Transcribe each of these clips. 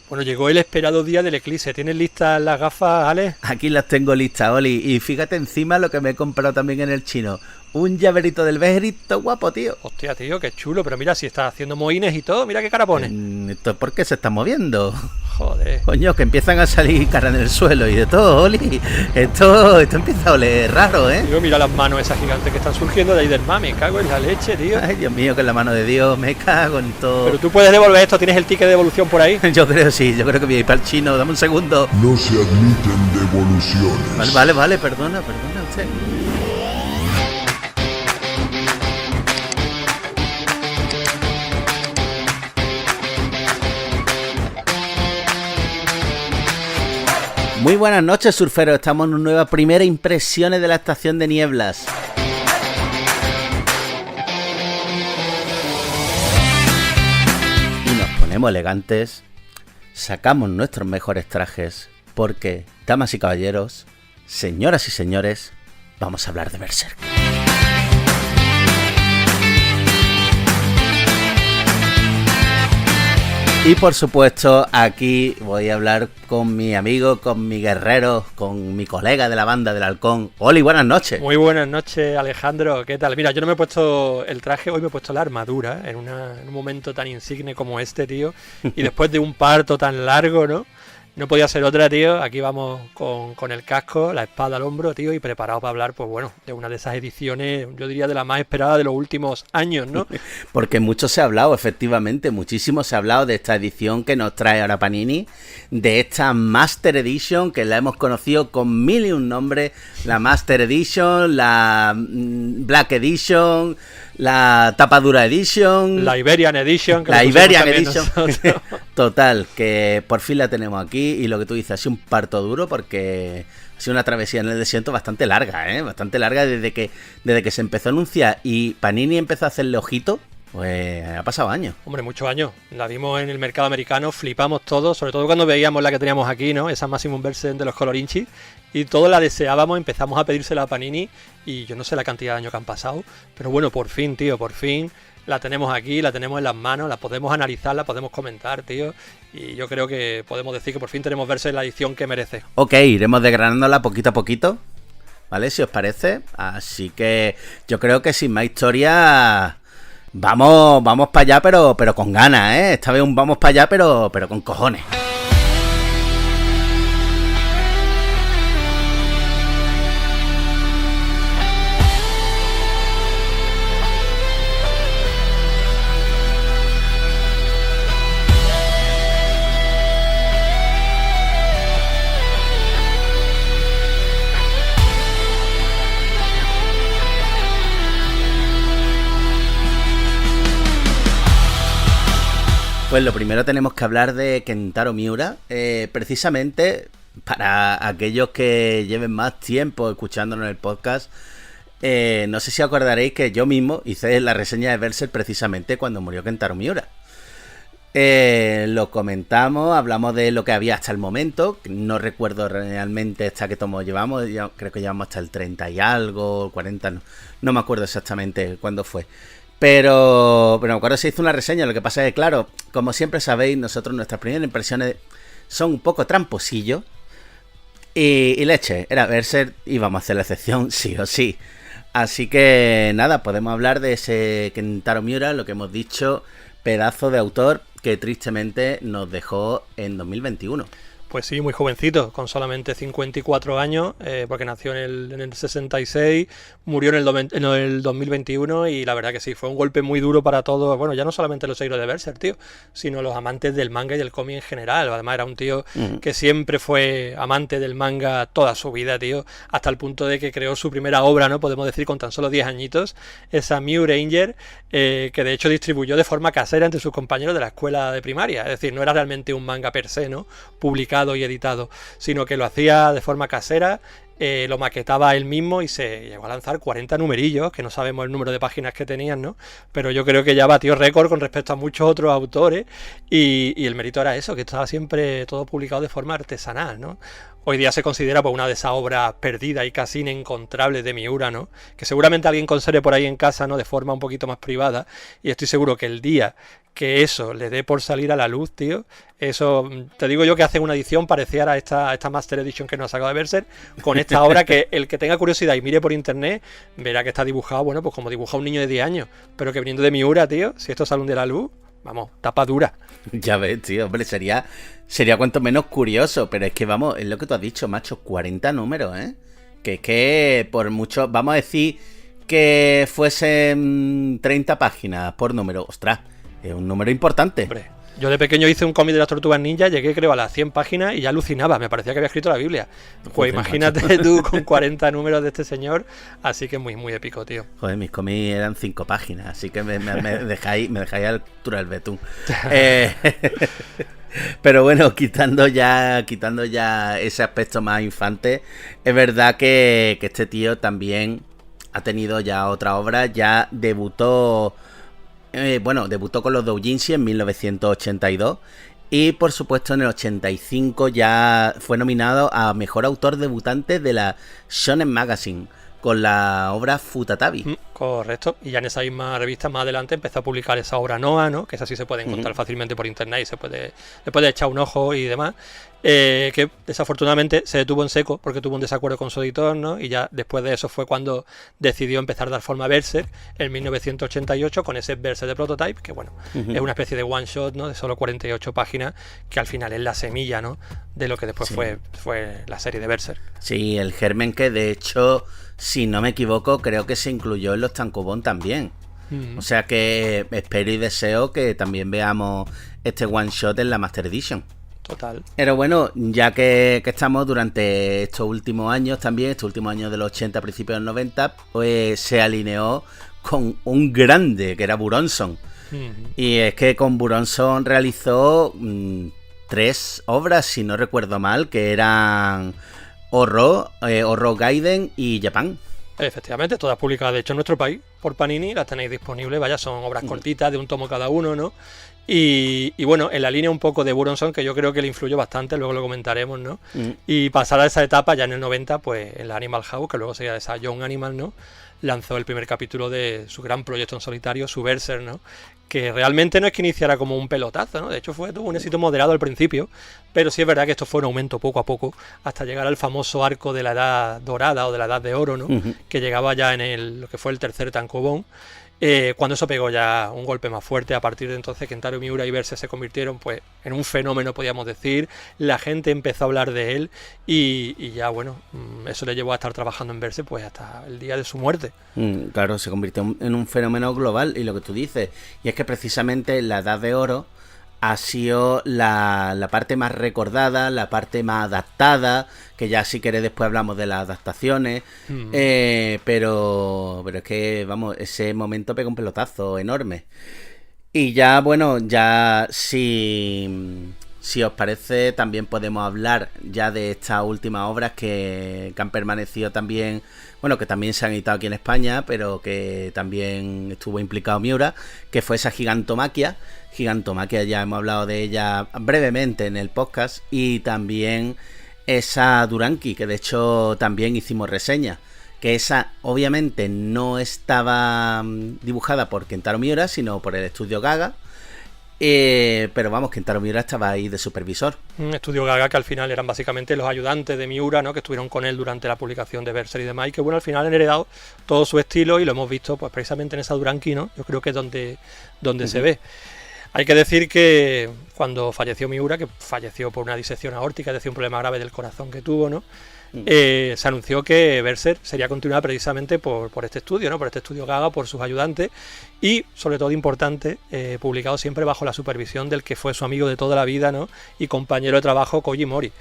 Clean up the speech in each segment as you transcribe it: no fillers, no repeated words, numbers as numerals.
Bueno, llegó el esperado día del eclipse. ¿Tienes listas las gafas, Ale? Aquí las tengo listas, Oli. Y fíjate encima lo que me he comprado también en el chino. Un llaverito del Bejerito guapo, tío. Hostia, tío, qué chulo. Pero mira, si está haciendo mohines y todo, mira qué cara pone. ¿Esto es porque se está moviendo? Joder. Coño, que empiezan a salir caras en el suelo y de todo, Oli. Esto empieza a oler raro, ¿eh? Tío, mira las manos esas gigantes que están surgiendo de ahí del mar. Me cago en la leche, tío. Ay, Dios mío, que en la mano de Dios me cago en todo. Pero tú puedes devolver esto. ¿Tienes el ticket de devolución por ahí? Yo creo sí, yo creo que voy a ir para el chino. Dame un segundo. No se admiten devoluciones. Vale, perdona usted. Muy buenas noches, surferos. Estamos en una nueva primera impresiones de la estación de nieblas. Y nos ponemos elegantes, sacamos nuestros mejores trajes, porque, damas y caballeros, señoras y señores, vamos a hablar de Berserk. Y por supuesto, aquí voy a hablar con mi amigo, con mi guerrero, con mi colega de la banda del Halcón. Oli, buenas noches. Muy buenas noches, Alejandro. ¿Qué tal? Mira, yo no me he puesto el traje, hoy me he puesto la armadura, en un momento tan insigne como este, tío. Y después de un parto tan largo, ¿no? No podía ser otra, tío. Aquí vamos con el casco, la espada al hombro, tío, y preparado para hablar, pues bueno, de una de esas ediciones, yo diría de la más esperada de los últimos años, ¿no? Porque mucho se ha hablado, efectivamente, muchísimo se ha hablado de esta edición que nos trae ahora Panini, de esta Master Edition, que la hemos conocido con mil y un nombres, la Master Edition, la Black Edition, la Tapadura Edition, la Iberian Edition, que la Iberian Edition. Total, que por fin la tenemos aquí y lo que tú dices, ha sido un parto duro porque ha sido una travesía en el desierto bastante larga, bastante larga desde que se empezó a anunciar y Panini empezó a hacerle ojito. Pues ha pasado años. Hombre, muchos años. La vimos en el mercado americano, flipamos todos, sobre todo cuando veíamos la que teníamos aquí, ¿no? Esa Maximum Version de los Colorinchi. Y todos la deseábamos, empezamos a pedírsela a Panini y yo no sé la cantidad de años que han pasado, pero bueno, por fin, tío, por fin la tenemos aquí, la tenemos en las manos, la podemos analizar, la podemos comentar, tío, y yo creo que podemos decir que por fin tenemos Verse en la edición que merece. Ok, iremos desgranándola poquito a poquito, ¿vale? Si os parece, así que yo creo que sin más historia vamos para allá, pero con ganas, ¿eh? Esta vez un vamos para allá, pero con cojones. Pues lo primero tenemos que hablar de Kentaro Miura, precisamente para aquellos que lleven más tiempo escuchándonos en el podcast, no sé si acordaréis que yo mismo hice la reseña de Berserk precisamente cuando murió Kentaro Miura. Lo comentamos, hablamos de lo que había hasta el momento, no recuerdo realmente hasta qué tomo llevamos, creo que llevamos hasta el 30 y algo, 40, no me acuerdo exactamente cuándo fue. Pero me acuerdo que se hizo una reseña, lo que pasa es que, claro, como siempre sabéis, nosotros nuestras primeras impresiones son un poco tramposillos. Y leche, era Berserk y vamos a hacer la excepción sí o sí. Así que nada, podemos hablar de ese Kentaro Miura, lo que hemos dicho, pedazo de autor que tristemente nos dejó en 2021. Pues sí, muy jovencito, con solamente 54 años, porque nació en el 66, murió en el 2021 y la verdad que sí, fue un golpe muy duro para todos, bueno, ya no solamente los seguidores de Berserk, tío, sino los amantes del manga y del cómic en general. Además era un tío que siempre fue amante del manga toda su vida, tío, hasta el punto de que creó su primera obra, ¿no? Podemos decir con tan solo 10 añitos, esa Mew Ranger, que de hecho distribuyó de forma casera entre sus compañeros de la escuela de primaria, es decir, no era realmente un manga per se, ¿no? Publicado y editado, sino que lo hacía de forma casera, lo maquetaba él mismo y se llegó a lanzar 40 numerillos, que no sabemos el número de páginas que tenían, ¿no? Pero yo creo que ya batió récord con respecto a muchos otros autores y el mérito era eso, que estaba siempre todo publicado de forma artesanal, ¿no? hoy día se considera pues, una de esas obras perdidas y casi inencontrables de Miura, ¿no? Que seguramente alguien conserve por ahí en casa, ¿no? De forma un poquito más privada, y estoy seguro que el día que eso le dé por salir a la luz, tío, eso, te digo yo que hacen una edición parecida a esta Master Edition que nos ha sacado de Berserk, con esta obra que el que tenga curiosidad y mire por internet, verá que está dibujado, bueno, pues como dibuja un niño de 10 años, pero que viniendo de Miura, tío, si esto sale de la luz, vamos, tapa dura. Ya ves, tío, hombre, sería cuanto menos curioso, pero es que vamos, es lo que tú has dicho, macho, 40 números, ¿eh? Que es que por mucho, vamos a decir que fuesen 30 páginas por número, ostras, es un número importante. Hombre, yo de pequeño hice un cómic de las Tortugas Ninja, llegué creo a las 100 páginas y ya alucinaba, me parecía que había escrito la Biblia. Pues Joder, imagínate macho. tú con 40 números de este señor, así que muy, muy épico, tío. Joder, mis cómics eran 5 páginas, así que me dejáis a la altura del betún. Pero bueno, quitando ya ese aspecto más infante, es verdad que este tío también ha tenido ya otra obra, ya debutó con los doujinshi en 1982 y por supuesto en el 85 ya fue nominado a Mejor Autor Debutante de la Shonen Magazine con la obra Futatabi. Correcto, y ya en esa misma revista más adelante empezó a publicar esa obra Noah, ¿no? Que esa sí se puede encontrar fácilmente por internet y le puede echar un ojo y demás, que desafortunadamente se detuvo en seco porque tuvo un desacuerdo con su editor, ¿no? Y ya después de eso fue cuando decidió empezar a dar forma a Berserk en 1988 con ese Berserk de Prototype, que bueno, es una especie de one shot, ¿no? De solo 48 páginas, que al final es la semilla, ¿no? De lo que después fue la serie de Berserk. Sí, el germen que de hecho, si no me equivoco, creo que se incluyó en los Tankobon también. O sea que espero y deseo que también veamos este one shot en la Master Edition. Total. Pero bueno, ya que estamos durante estos últimos años también, estos últimos años de los 80, principios de los 90, pues se alineó con un grande que era Buronson. Y es que con Buronson realizó 3 obras, si no recuerdo mal, que eran Horror Gaiden y Japan. Efectivamente, todas publicadas de hecho en nuestro país por Panini, las tenéis disponibles, vaya, son obras cortitas de un tomo cada uno, ¿no? Y bueno, en la línea un poco de Buronson, que yo creo que le influyó bastante, luego lo comentaremos, ¿no? Y pasada esa etapa, ya en el 90, pues en la Animal House, que luego sería esa Young Animal, ¿no? Lanzó el primer capítulo de su gran proyecto en solitario, su Berserk, ¿no? Que realmente no es que iniciara como un pelotazo, ¿no? De hecho tuvo un éxito moderado al principio, pero sí es verdad que esto fue un aumento poco a poco hasta llegar al famoso arco de la Edad Dorada o de la Edad de Oro, ¿no? Que llegaba ya en lo que fue el tercer tankobon. Cuando eso pegó ya un golpe más fuerte, a partir de entonces Kentaro Miura y Berserk se convirtieron pues en un fenómeno, podríamos decir, la gente empezó a hablar de él y ya bueno, eso le llevó a estar trabajando en Berserk pues hasta el día de su muerte. Claro, se convirtió en un fenómeno global y lo que tú dices, y es que precisamente la Edad de Oro ha sido la parte más recordada, la parte más adaptada, que ya si querés después hablamos de las adaptaciones, pero es que, vamos, ese momento pega un pelotazo enorme. Y ya, bueno, ya si os parece, también podemos hablar ya de estas últimas obras que han permanecido también, bueno, que también se han editado aquí en España, pero que también estuvo implicado Miura, que fue esa Gigantomaquia. Gigantomaquia, ya hemos hablado de ella brevemente en el podcast, y también esa Duranki, que de hecho también hicimos reseña, que esa obviamente no estaba dibujada por Kentaro Miura, sino por el estudio Gaga, pero vamos, Kentaro Miura estaba ahí de supervisor. Un estudio Gaga que al final eran básicamente los ayudantes de Miura, ¿no? Que estuvieron con él durante la publicación de Berserk y demás, y que bueno, al final han heredado todo su estilo y lo hemos visto pues precisamente en esa Duranki, ¿no? Yo creo que es donde se ve. Hay que decir que cuando falleció Miura, que falleció por una disección aórtica, es decir, un problema grave del corazón que tuvo, ¿no? Se anunció que Berserk sería continuada precisamente por este estudio, ¿no? Por este estudio Gaga, por sus ayudantes y, sobre todo importante, publicado siempre bajo la supervisión del que fue su amigo de toda la vida, ¿no? Y compañero de trabajo, Koji Mori,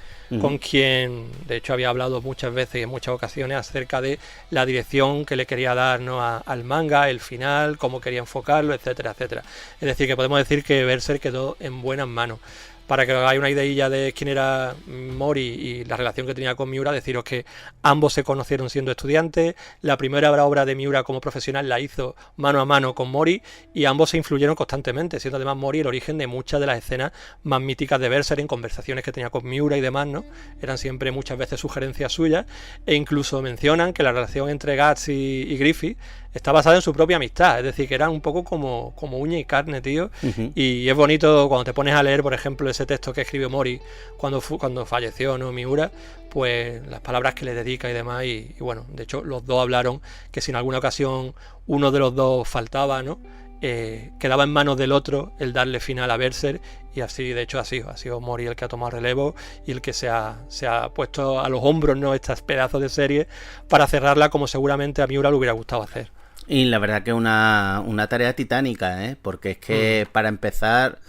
con quien, de hecho, había hablado muchas veces y en muchas ocasiones acerca de la dirección que le quería dar, ¿no? al manga, el final, cómo quería enfocarlo, etcétera, etcétera. Es decir, que podemos decir que Berserk quedó en buenas manos. para que os hagáis una ideilla de quién era Mori y la relación que tenía con Miura, deciros que ambos se conocieron siendo estudiantes, la primera obra de Miura como profesional la hizo mano a mano con Mori y ambos se influyeron constantemente, siendo además Mori el origen de muchas de las escenas más míticas de Berserk en conversaciones que tenía con Miura y demás, ¿no? Eran siempre muchas veces sugerencias suyas e incluso mencionan que la relación entre Guts y Griffith está basada en su propia amistad, es decir, que eran un poco como uña y carne, tío. Y es bonito cuando te pones a leer, por ejemplo, ese texto que escribió Mori cuando falleció, ¿no? Miura, pues las palabras que le dedica y demás, y bueno, de hecho los dos hablaron que si en alguna ocasión uno de los dos faltaba, ¿no? Quedaba en manos del otro el darle final a Berserk, y así de hecho ha sido Mori el que ha tomado relevo y el que se ha puesto a los hombros, ¿no? Estos pedazos de serie para cerrarla como seguramente a Miura le hubiera gustado hacer. Y la verdad que una tarea titánica, ¿eh? Porque es que para empezar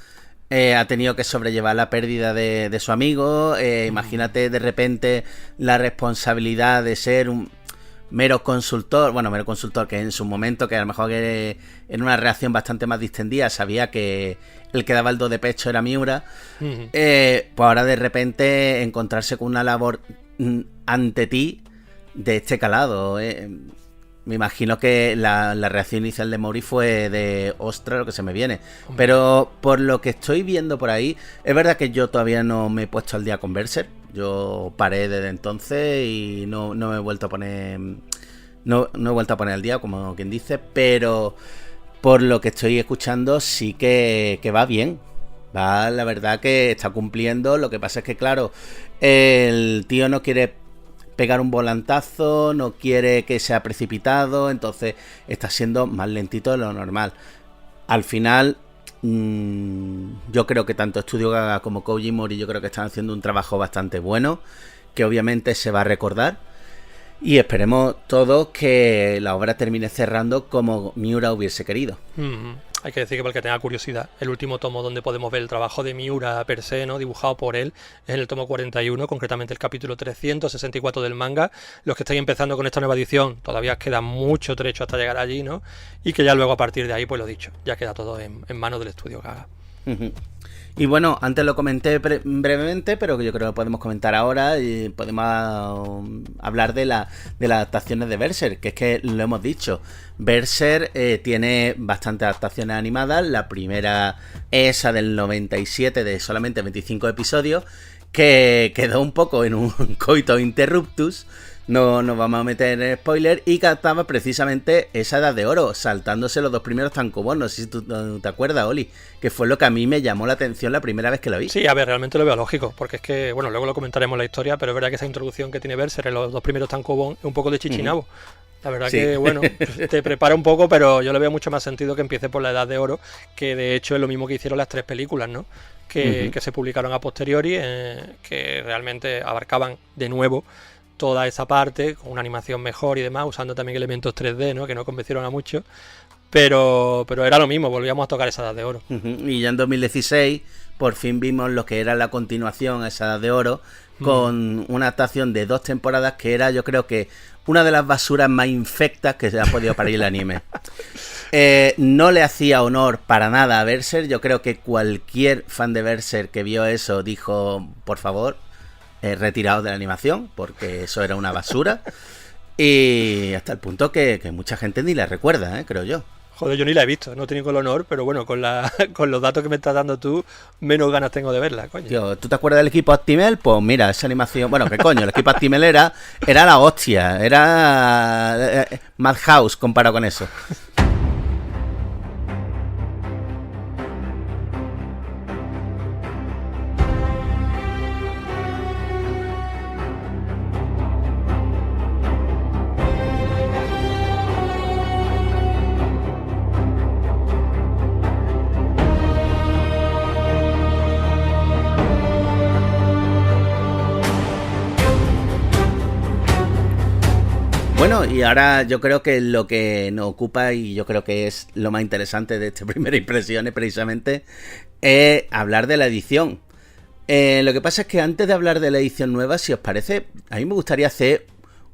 ha tenido que sobrellevar la pérdida de su amigo. Imagínate de repente la responsabilidad de ser un mero consultor que en su momento, que a lo mejor que en una reacción bastante más distendida sabía que el que daba el do de pecho era Miura. Pues ahora de repente encontrarse con una labor ante ti de este calado, me imagino que la reacción inicial de Mori fue de ostras, lo que se me viene. Pero por lo que estoy viendo por ahí, es verdad que yo todavía no me he puesto al día con Berserk. Yo paré desde entonces y no me he vuelto a poner. No he vuelto a poner al día, como quien dice, pero por lo que estoy escuchando sí que va bien. Va, la verdad que está cumpliendo. Lo que pasa es que, claro, el tío no quiere pegar un volantazo, no quiere que sea precipitado, entonces está siendo más lentito de lo normal. Al final, yo creo que tanto Studio Gaga como Koji Mori yo creo que están haciendo un trabajo bastante bueno, que obviamente se va a recordar, y esperemos todos que la obra termine cerrando como Miura hubiese querido. Hay que decir que para el que tenga curiosidad, el último tomo donde podemos ver el trabajo de Miura per se, ¿no? Dibujado por él, es en el tomo 41, concretamente el capítulo 364 del manga. Los que estáis empezando con esta nueva edición, todavía os queda mucho trecho hasta llegar allí, ¿no? Y que ya luego a partir de ahí, pues lo dicho, ya queda todo en manos del estudio Gaga. Y bueno, antes lo comenté brevemente, pero que yo creo que podemos comentar ahora y podemos hablar de las adaptaciones de Berserk, que es que lo hemos dicho. Berserk tiene bastantes adaptaciones animadas. La primera es esa del 97 de solamente 25 episodios, que quedó un poco en un coito interruptus. No nos vamos a meter en spoiler, y captaba precisamente esa edad de oro, saltándose los dos primeros tankobons. No sé si tú te acuerdas, Oli, que fue lo que a mí me llamó la atención la primera vez que lo vi. Sí, a ver, realmente lo veo lógico, porque es que, bueno, luego lo comentaremos en la historia, pero es verdad que esa introducción que tiene Berserk en los dos primeros tankobons es un poco de chichinabo. La verdad que, bueno, te prepara un poco, pero yo le veo mucho más sentido que empiece por la edad de oro, que de hecho es lo mismo que hicieron las tres películas, ¿no? Que se publicaron a posteriori, que realmente abarcaban de nuevo toda esa parte, con una animación mejor y demás, usando también elementos 3D, ¿no? Que no convencieron a muchos, pero era lo mismo, volvíamos a tocar esa edad de oro. Y ya en 2016 por fin vimos lo que era la continuación a esa edad de oro, con una adaptación de 2 temporadas que era, yo creo que, una de las basuras más infectas que se ha podido parir el anime. No le hacía honor para nada a Berserk. Yo creo que cualquier fan de Berserk que vio eso dijo, por favor, retirados de la animación, porque eso era una basura. Y hasta el punto que mucha gente ni la recuerda, creo yo. Joder, yo ni la he visto, no he tenido el honor, pero bueno, con los datos que me estás dando tú, menos ganas tengo de verla, coño. Tío, ¿tú te acuerdas del equipo Actimel? Pues mira, esa animación... Bueno, ¿qué coño? El equipo Actimel era la hostia, era Madhouse comparado con eso. Bueno, y ahora yo creo que lo que nos ocupa, y yo creo que es lo más interesante de esta primera impresión, es precisamente hablar de la edición. Lo que pasa es que antes de hablar de la edición nueva, si os parece, a mí me gustaría hacer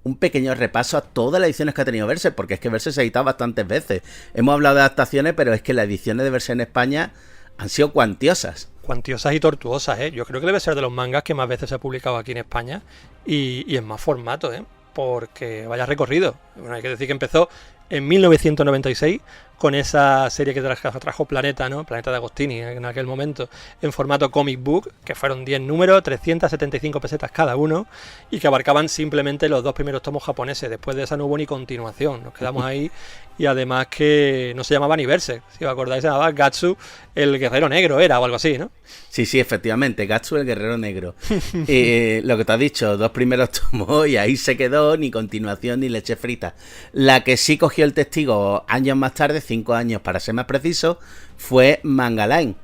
un pequeño repaso a todas las ediciones que ha tenido Berserk, porque es que Berserk se ha editado bastantes veces. Hemos hablado de adaptaciones, pero es que las ediciones de Berserk en España han sido cuantiosas. cuantiosas y tortuosas, ¿eh? Yo creo que debe ser de los mangas que más veces se ha publicado aquí en España y en más formato, ¿eh? Porque vaya recorrido. Bueno, hay que decir que empezó en 1996 con esa serie que trajo Planeta, ¿no? Planeta de Agostini en aquel momento, en formato comic book, que fueron 10 números, 375 pesetas cada uno, y que abarcaban simplemente los 2 primeros tomos japoneses. Después de esa no hubo ni continuación, nos quedamos ahí, y además que no se llamaba ni Berserk, si os acordáis, se llamaba Gatsu el Guerrero Negro, era, o algo así, ¿no? Sí, efectivamente, Gatsu el Guerrero Negro. Lo que te has dicho, 2 primeros tomos y ahí se quedó, ni continuación ni leche frita. La que sí cogió el testigo años más tarde, 5 años para ser más preciso, fue Manga Line.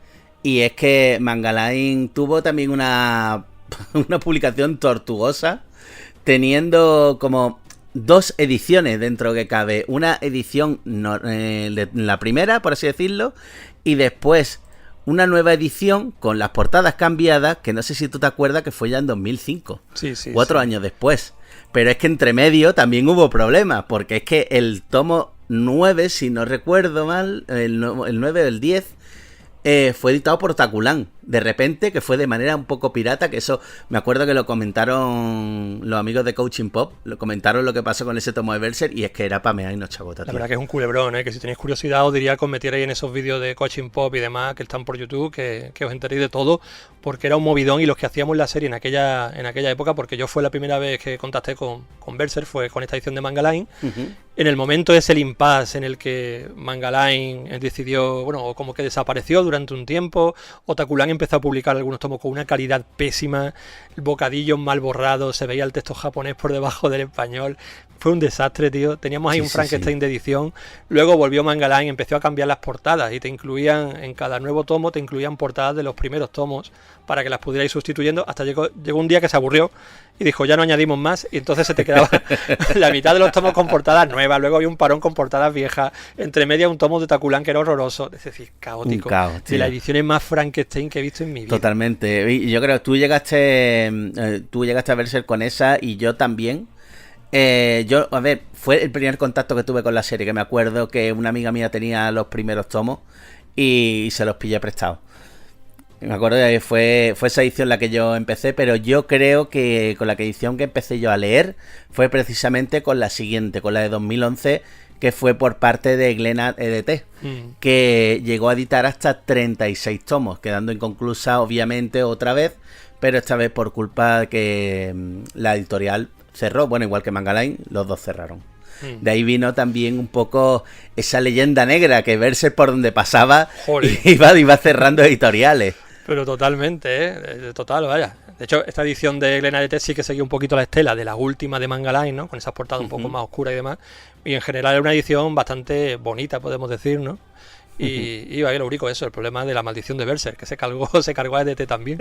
Y es que Manga Line tuvo también una publicación tortuosa, teniendo como 2 ediciones dentro que cabe. Una edición, la primera, por así decirlo, y después una nueva edición con las portadas cambiadas, que no sé si tú te acuerdas que fue ya en 2005. Sí, 4 años después. Pero es que entre medio también hubo problemas, porque es que el tomo 9, si no recuerdo mal, el 9 o el 10, fue editado por Takulan. De repente, que fue de manera un poco pirata, que eso me acuerdo que lo comentaron los amigos de Coaching Pop, lo comentaron lo que pasó con ese tomo de Berserk, y es que era pamear y no chabota, tío. La verdad que es un culebrón, que si tenéis curiosidad os diría que os metierais en esos vídeos de Coaching Pop y demás que están por YouTube, que os enteréis de todo, porque era un movidón, y los que hacíamos la serie en aquella época, porque yo fue la primera vez que contacté con Berserk, fue con esta edición de Manga Line. En el momento es el impasse en el que Manga Line decidió, bueno, como que desapareció durante un tiempo, o Takulan empezó a publicar algunos tomos con una calidad pésima, el bocadillo mal borrado, se veía el texto japonés por debajo del español. Fue un desastre, tío. Teníamos ahí un Frankenstein de edición. Luego volvió Manga Line, empezó a cambiar las portadas y te incluían, en cada nuevo tomo, te incluían portadas de los primeros tomos para que las pudierais sustituyendo. Hasta llegó un día que se aburrió y dijo, ya no añadimos más, y entonces se te quedaba la mitad de los tomos con portadas nuevas. Luego había un parón con portadas viejas. Entre medias un tomo de Takulan que era horroroso. Es decir, caótico. Un caos, tío. De las ediciones más Frankenstein que he visto en mi vida. Totalmente. Yo creo que tú llegaste a Berserk con esa, y yo también. A ver, fue el primer contacto que tuve con la serie, que me acuerdo que una amiga mía tenía los primeros tomos y se los pillé prestados. Me acuerdo que fue esa edición la que yo empecé, pero yo creo que con la edición que empecé yo a leer fue precisamente con la siguiente, con la de 2011, que fue por parte de Glenat EDT, que llegó a editar hasta 36 tomos, quedando inconclusa obviamente otra vez, pero esta vez por culpa de que la editorial cerró, bueno, igual que Manga Line, los dos cerraron. De ahí vino también un poco esa leyenda negra, que Berserk por donde pasaba iba cerrando editoriales. Pero totalmente, total, vaya. De hecho, esta edición de Glenat sí que seguía un poquito la estela de la última de Manga Line, ¿no? Con esas portadas un poco más oscuras y demás. Y en general es una edición bastante bonita, podemos decir, ¿no? Y vaya, lo único eso, el problema de la maldición de Berserk, que se cargó a EDT también.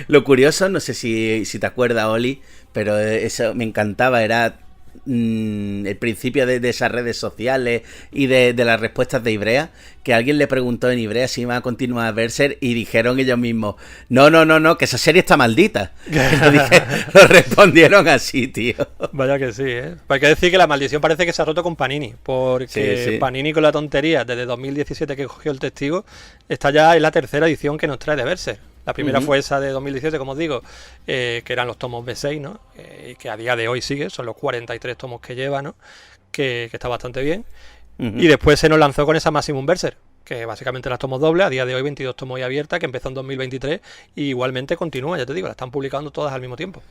Lo curioso, no sé si te acuerdas, Oli, pero eso me encantaba, era el principio de esas redes sociales y de las respuestas de Ibrea, que alguien le preguntó en Ibrea si iba a continuar Berserk y dijeron ellos mismos, no, que esa serie está maldita. Lo respondieron así, tío. Vaya que sí, Hay que decir que la maldición parece que se ha roto con Panini, porque sí. Panini, con la tontería, desde 2017 que cogió el testigo, esta ya es la tercera edición que nos trae de Berserk. La primera fue esa de 2017, como os digo, que eran los tomos B6, ¿no? Y que a día de hoy sigue, son los 43 tomos que lleva, ¿no? Que está bastante bien. Y después se nos lanzó con esa Maximum Berserk, que básicamente las tomos dobles, a día de hoy 22 tomos y abierta, que empezó en 2023, y igualmente continúa, ya te digo, la están publicando todas al mismo tiempo.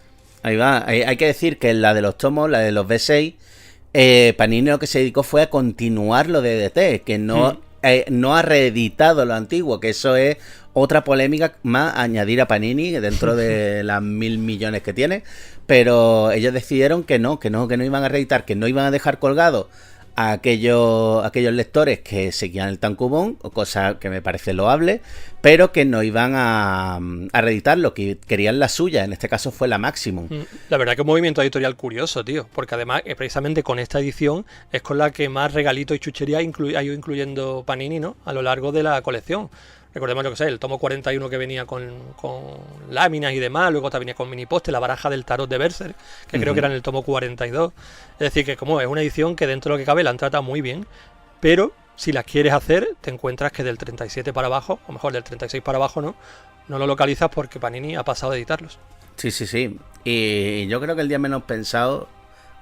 Ahí va, hay que decir que la de los tomos, la de los B6, Panini lo que se dedicó fue a continuar lo de DT, que no ha reeditado lo antiguo, que eso es otra polémica más a añadir a Panini dentro de las 1.000 millones que tiene, pero ellos decidieron que no iban a reeditar, que no iban a dejar colgados a aquellos lectores que seguían el tankobon, cosa que me parece loable, pero que no iban a reeditar lo que querían la suya, en este caso fue la Maximum. La verdad que es un movimiento editorial curioso, tío, porque además precisamente con esta edición es con la que más regalitos y chucherías ha ido incluyendo Panini, ¿no? A lo largo de la colección. Recordemos, lo que sé, el tomo 41 que venía con láminas y demás, luego también venía con mini poste, la baraja del tarot de Berserk, que creo que era en el tomo 42. Es decir, que como es una edición que dentro de lo que cabe la han tratado muy bien, pero si las quieres hacer, te encuentras que del 37 para abajo, o mejor del 36 para abajo, no lo localizas porque Panini ha pasado de editarlos. Sí. Y yo creo que el día menos pensado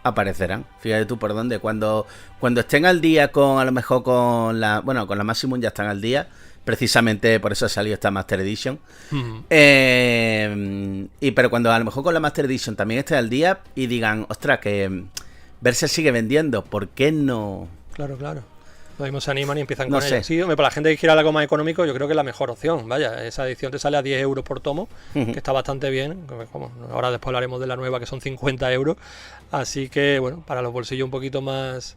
aparecerán. Fíjate tú por dónde. Cuando estén al día con, a lo mejor con la... Bueno, con la Maximum ya están al día. Precisamente por eso ha salido esta Master Edition. Pero cuando a lo mejor con la Master Edition también esté al día y digan, ostras, que Berserk sigue vendiendo, ¿por qué no? Claro. Lo mismo se animan y empiezan No con sé. ella. Sí, hombre, para la gente que quiera algo más económico, yo creo que es la mejor opción. Vaya, esa edición te sale a 10 euros por tomo, que está bastante bien. Ahora después hablaremos de la nueva, que son 50 euros. Así que, bueno, para los bolsillos un poquito más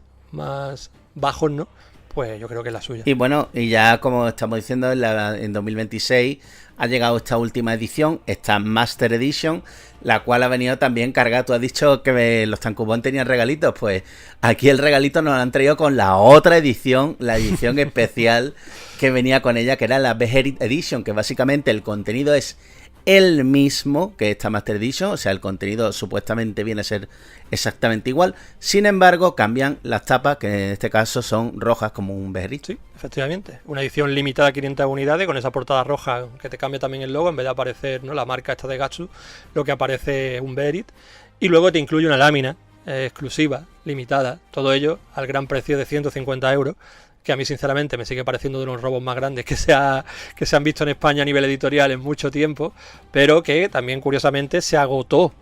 bajos, ¿no? Pues yo creo que es la suya. Y bueno, y ya como estamos diciendo, en 2026 ha llegado esta última edición, esta Master Edition, la cual ha venido también cargada. Tú has dicho que los tankobon tenían regalitos, pues aquí el regalito nos lo han traído con la otra edición, la edición especial que venía con ella, que era la Beherit Edition, que básicamente el contenido es el mismo que esta Master Edition, o sea, el contenido supuestamente viene a ser exactamente igual. Sin embargo, cambian las tapas, que en este caso son rojas como un Beherit. Sí, efectivamente. Una edición limitada a 500 unidades con esa portada roja que te cambia también el logo. En vez de aparecer, ¿no?, la marca esta de Gatsu, lo que aparece es un Beherit. Y luego te incluye una lámina exclusiva, limitada. Todo ello al gran precio de 150 euros. Que a mí sinceramente me sigue pareciendo de unos robos más grandes que se han visto en España a nivel editorial en mucho tiempo, pero que también curiosamente se agotó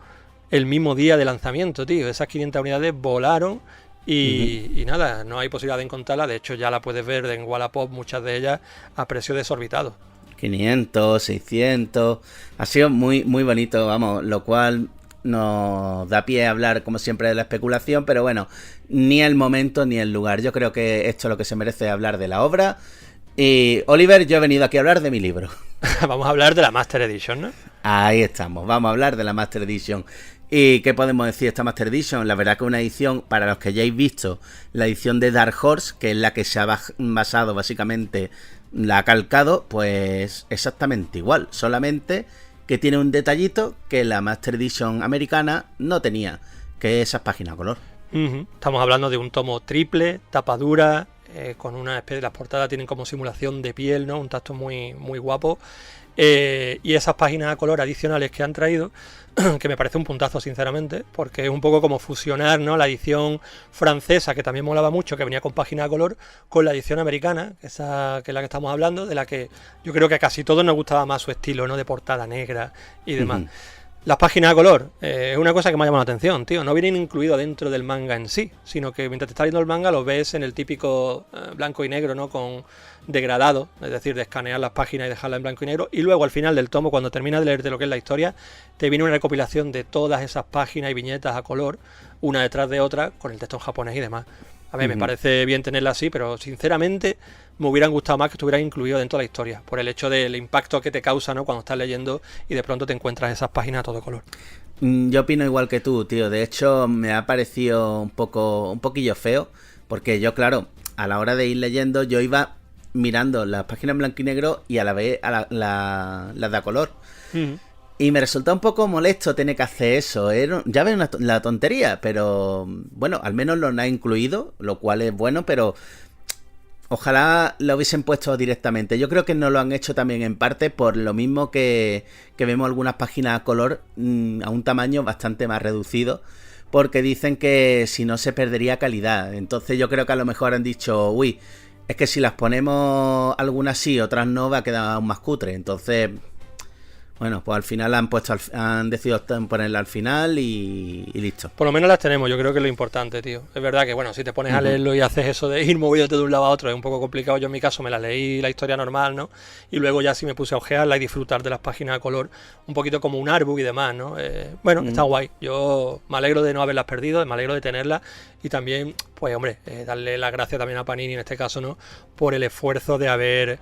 el mismo día de lanzamiento, tío. Esas 500 unidades volaron y nada, no hay posibilidad de encontrarla. De hecho ya la puedes ver en Wallapop, muchas de ellas a precio desorbitado. 500, 600, ha sido muy, muy bonito, vamos, lo cual nos da pie a hablar como siempre de la especulación, pero bueno, ni el momento ni el lugar. Yo creo que esto es lo que se merece, hablar de la obra. Y Oliver, yo he venido aquí a hablar de mi libro. Vamos a hablar de la Master Edition, ¿no? Ahí estamos, vamos a hablar de la Master Edition. ¿Y qué podemos decir de esta Master Edition? La verdad que es una edición, para los que ya habéis visto la edición de Dark Horse, que es la que se ha basado básicamente, la ha calcado, pues exactamente igual, solamente que tiene un detallito que la Master Edition americana no tenía, que es esas páginas a color. Estamos hablando de un tomo triple, tapadura, con una especie de... Las portadas tienen como simulación de piel, ¿no? Un tacto muy, muy guapo. Y esas páginas a color adicionales que han traído, que me parece un puntazo sinceramente, porque es un poco como fusionar, ¿no?, la edición francesa, que también molaba mucho, que venía con páginas a color, con la edición americana, que es la que estamos hablando, de la que yo creo que a casi todos nos gustaba más su estilo, ¿no?, de portada negra y demás. Las páginas a color es una cosa que me ha llamado la atención, tío. No vienen incluidos dentro del manga en sí, sino que mientras te está leyendo el manga los ves en el típico blanco y negro, ¿no?, con degradado, es decir, de escanear las páginas y dejarlas en blanco y negro. Y luego al final del tomo, cuando terminas de leerte lo que es la historia, te viene una recopilación de todas esas páginas y viñetas a color, una detrás de otra, con el texto en japonés y demás. A ver, me parece bien tenerla así, pero sinceramente me hubieran gustado más que estuvieran incluido dentro de la historia, por el hecho del impacto que te causa, ¿no?, cuando estás leyendo y de pronto te encuentras esas páginas a todo color. Yo opino igual que tú, tío. De hecho, me ha parecido un poquillo feo, porque yo, claro, a la hora de ir leyendo, yo iba mirando las páginas en blanco y negro y a la vez a las de a color. Y me resulta un poco molesto tener que hacer eso. Ya ves la tontería, pero bueno, al menos lo han incluido, lo cual es bueno, pero ojalá lo hubiesen puesto directamente. Yo creo que no lo han hecho también en parte por lo mismo que vemos algunas páginas a color a un tamaño bastante más reducido, porque dicen que si no se perdería calidad. Entonces yo creo que a lo mejor han dicho, uy, es que si las ponemos algunas sí, otras no, va a quedar aún más cutre. Entonces, bueno, pues al final han decidido ponerla al final y listo. Por lo menos las tenemos, yo creo que es lo importante, tío. Es verdad que, bueno, si te pones a leerlo y haces eso de ir moviéndote de un lado a otro, es un poco complicado. Yo en mi caso me la leí la historia normal, ¿no? Y luego ya sí me puse a ojearla y disfrutar de las páginas a color, un poquito como un artbook y demás, ¿no? Bueno, está guay. Yo me alegro de no haberlas perdido, me alegro de tenerlas y también, pues hombre, darle las gracias también a Panini en este caso, ¿no?, por el esfuerzo de haber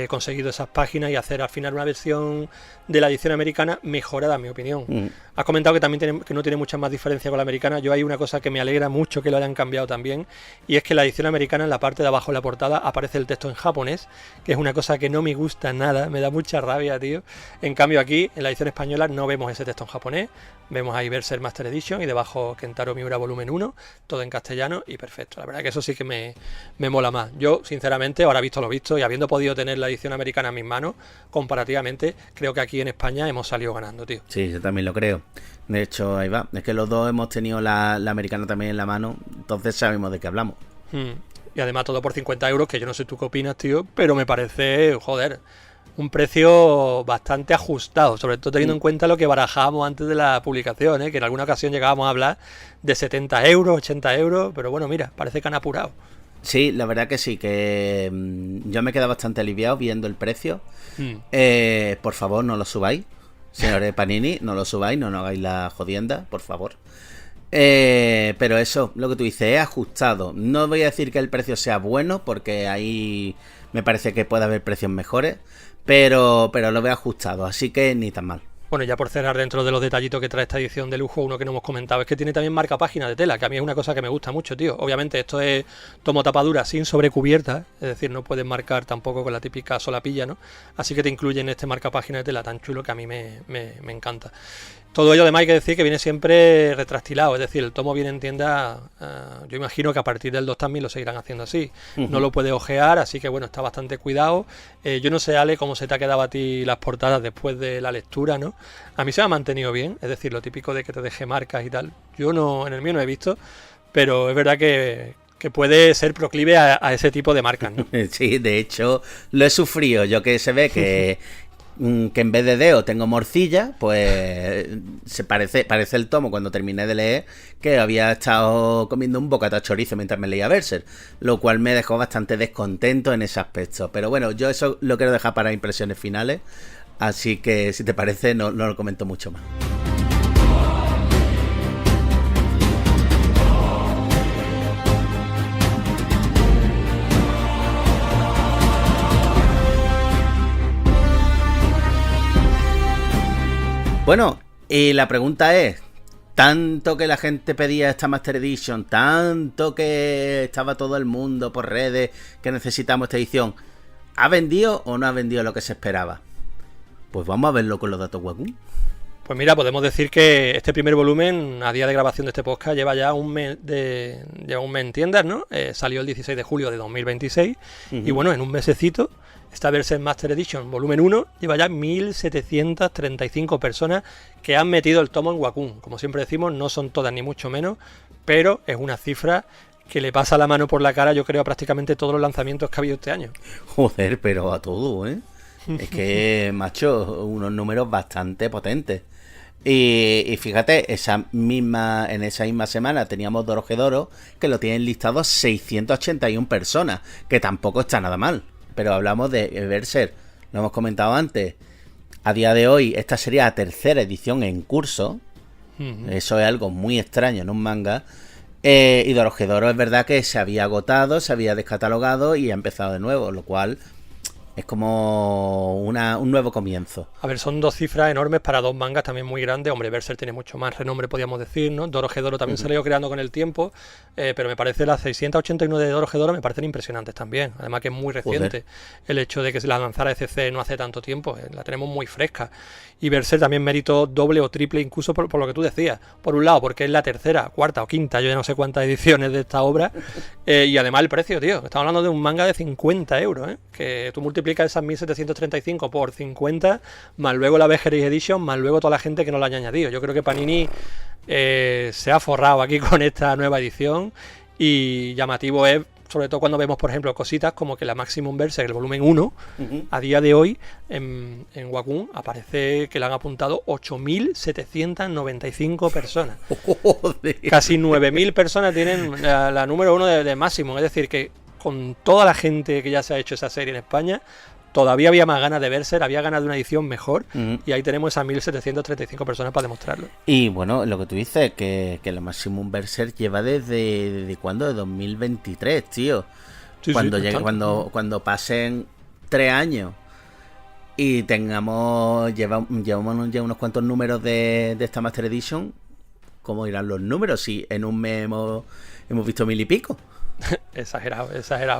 conseguido esas páginas y hacer al final una versión de la edición americana mejorada, en mi opinión. Has comentado que también que no tiene mucha más diferencia con la americana. Yo hay una cosa que me alegra mucho que lo hayan cambiado también, y es que la edición americana, en la parte de abajo de la portada, aparece el texto en japonés, que es una cosa que no me gusta nada, me da mucha rabia, tío. En cambio aquí, en la edición española, no vemos ese texto en japonés, vemos ahí Berserk Master Edition y debajo Kentaro Miura volumen 1, todo en castellano y perfecto. La verdad que eso sí que me mola más. Yo, sinceramente, ahora visto lo visto y habiendo podido tener la edición americana en mis manos, comparativamente, creo que aquí en España hemos salido ganando, tío. Sí, yo también lo creo. De hecho, ahí va. Es que los dos hemos tenido la americana también en la mano, entonces sabemos de qué hablamos. Y además todo por 50 euros, que yo no sé tú qué opinas, tío, pero me parece, joder, un precio bastante ajustado, sobre todo teniendo en cuenta lo que barajábamos antes de la publicación, que en alguna ocasión llegábamos a hablar de 70 euros, 80 euros, pero bueno, mira, parece que han apurado. Sí, la verdad que sí, que yo me he quedado bastante aliviado viendo el precio. Por favor, no lo subáis, señores Panini, no lo subáis, no nos hagáis la jodienda, por favor. Pero eso, lo que tú dices, es ajustado. No voy a decir que el precio sea bueno, porque ahí me parece que puede haber precios mejores, pero lo veo ajustado, así que ni tan mal. Bueno, ya por cerrar dentro de los detallitos que trae esta edición de lujo, uno que no hemos comentado es que tiene también marca-página de tela, que a mí es una cosa que me gusta mucho, tío. Obviamente esto es tomo tapadura sin sobrecubierta, es decir, no puedes marcar tampoco con la típica solapilla, ¿no? Así que te incluyen este marca-página de tela tan chulo que a mí me encanta. Todo ello además hay que decir que viene siempre retrastilado, es decir, el tomo viene en tienda, yo imagino que a partir del 2 también lo seguirán haciendo así, no lo puedes ojear, así que bueno, está bastante cuidado. Yo no sé, Ale, cómo se te ha quedado a ti las portadas después de la lectura, ¿no? A mí se me ha mantenido bien, es decir, lo típico de que te deje marcas y tal, yo no, en el mío no he visto, pero es verdad que puede ser proclive a ese tipo de marcas, ¿no? Sí, de hecho, lo he sufrido, yo que se ve que en vez de dedo tengo morcilla, pues se parece el tomo cuando terminé de leer que había estado comiendo un bocata chorizo mientras me leía Berserk, lo cual me dejó bastante descontento en ese aspecto. Pero bueno, yo eso lo quiero dejar para impresiones finales, así que si te parece no lo comento mucho más. Bueno, y la pregunta es, tanto que la gente pedía esta Master Edition, tanto que estaba todo el mundo por redes que necesitamos esta edición, ¿ha vendido o no ha vendido lo que se esperaba? Pues vamos a verlo con los datos Wacom. Pues mira, podemos decir que este primer volumen, a día de grabación de este podcast, lleva ya un mes en tiendas, ¿no? Salió el 16 de julio de 2026 y bueno, en un mesecito, esta Berserk Master Edition volumen 1 lleva ya 1.735 personas que han metido el tomo en Wacom. Como siempre decimos, no son todas ni mucho menos, pero es una cifra que le pasa la mano por la cara, yo creo, a prácticamente todos los lanzamientos que ha habido este año. Joder, pero a todo, ¿eh? Es que, macho, unos números bastante potentes. Y fíjate, en esa misma semana teníamos Dorohedoro, que lo tienen listado 681 personas, que tampoco está nada mal. Pero hablamos de Berserk, lo hemos comentado antes. A día de hoy, esta sería la tercera edición en curso. Eso es algo muy extraño en un manga. Y Dorohedoro es verdad que se había agotado, se había descatalogado y ha empezado de nuevo, lo cual es como un nuevo comienzo. A ver, son dos cifras enormes para dos mangas también muy grandes. Hombre, Berserk tiene mucho más renombre, podríamos decir, ¿no? Dorohedoro también se ha ido creando con el tiempo, pero me parece las 681 de Dorohedoro me parecen impresionantes también. Además que es muy reciente. El hecho de que se la lanzara ECC no hace tanto tiempo, la tenemos muy fresca. Y Berserk también mérito doble o triple, incluso por lo que tú decías. Por un lado, porque es la tercera, cuarta o quinta, yo ya no sé cuántas ediciones de esta obra. Y además el precio, tío. Estamos hablando de un manga de 50 euros, que tú multiplicas esas 1.735 por 50, más luego la Begery Edition, más luego toda la gente que no la haya añadido. Yo creo que Panini se ha forrado aquí con esta nueva edición y llamativo es, sobre todo cuando vemos, por ejemplo, cositas como que la Maximum Berserk, el volumen 1, a día de hoy en Wacom aparece que le han apuntado 8.795 personas. Joder. Casi 9.000 personas tienen la número 1 de Maximum, es decir, que con toda la gente que ya se ha hecho esa serie en España, todavía había más ganas de Berserk, había ganas de una edición mejor, y ahí tenemos esas 1.735 personas para demostrarlo. Y bueno, lo que tú dices, que la Maximum Berserk lleva ¿desde cuándo? De 2023, tío. Sí, cuando pasen 3 años y llevamos ya unos cuantos números de esta Master Edition, ¿cómo irán los números? Si en un mes hemos visto 1.000 y pico. Exagerado.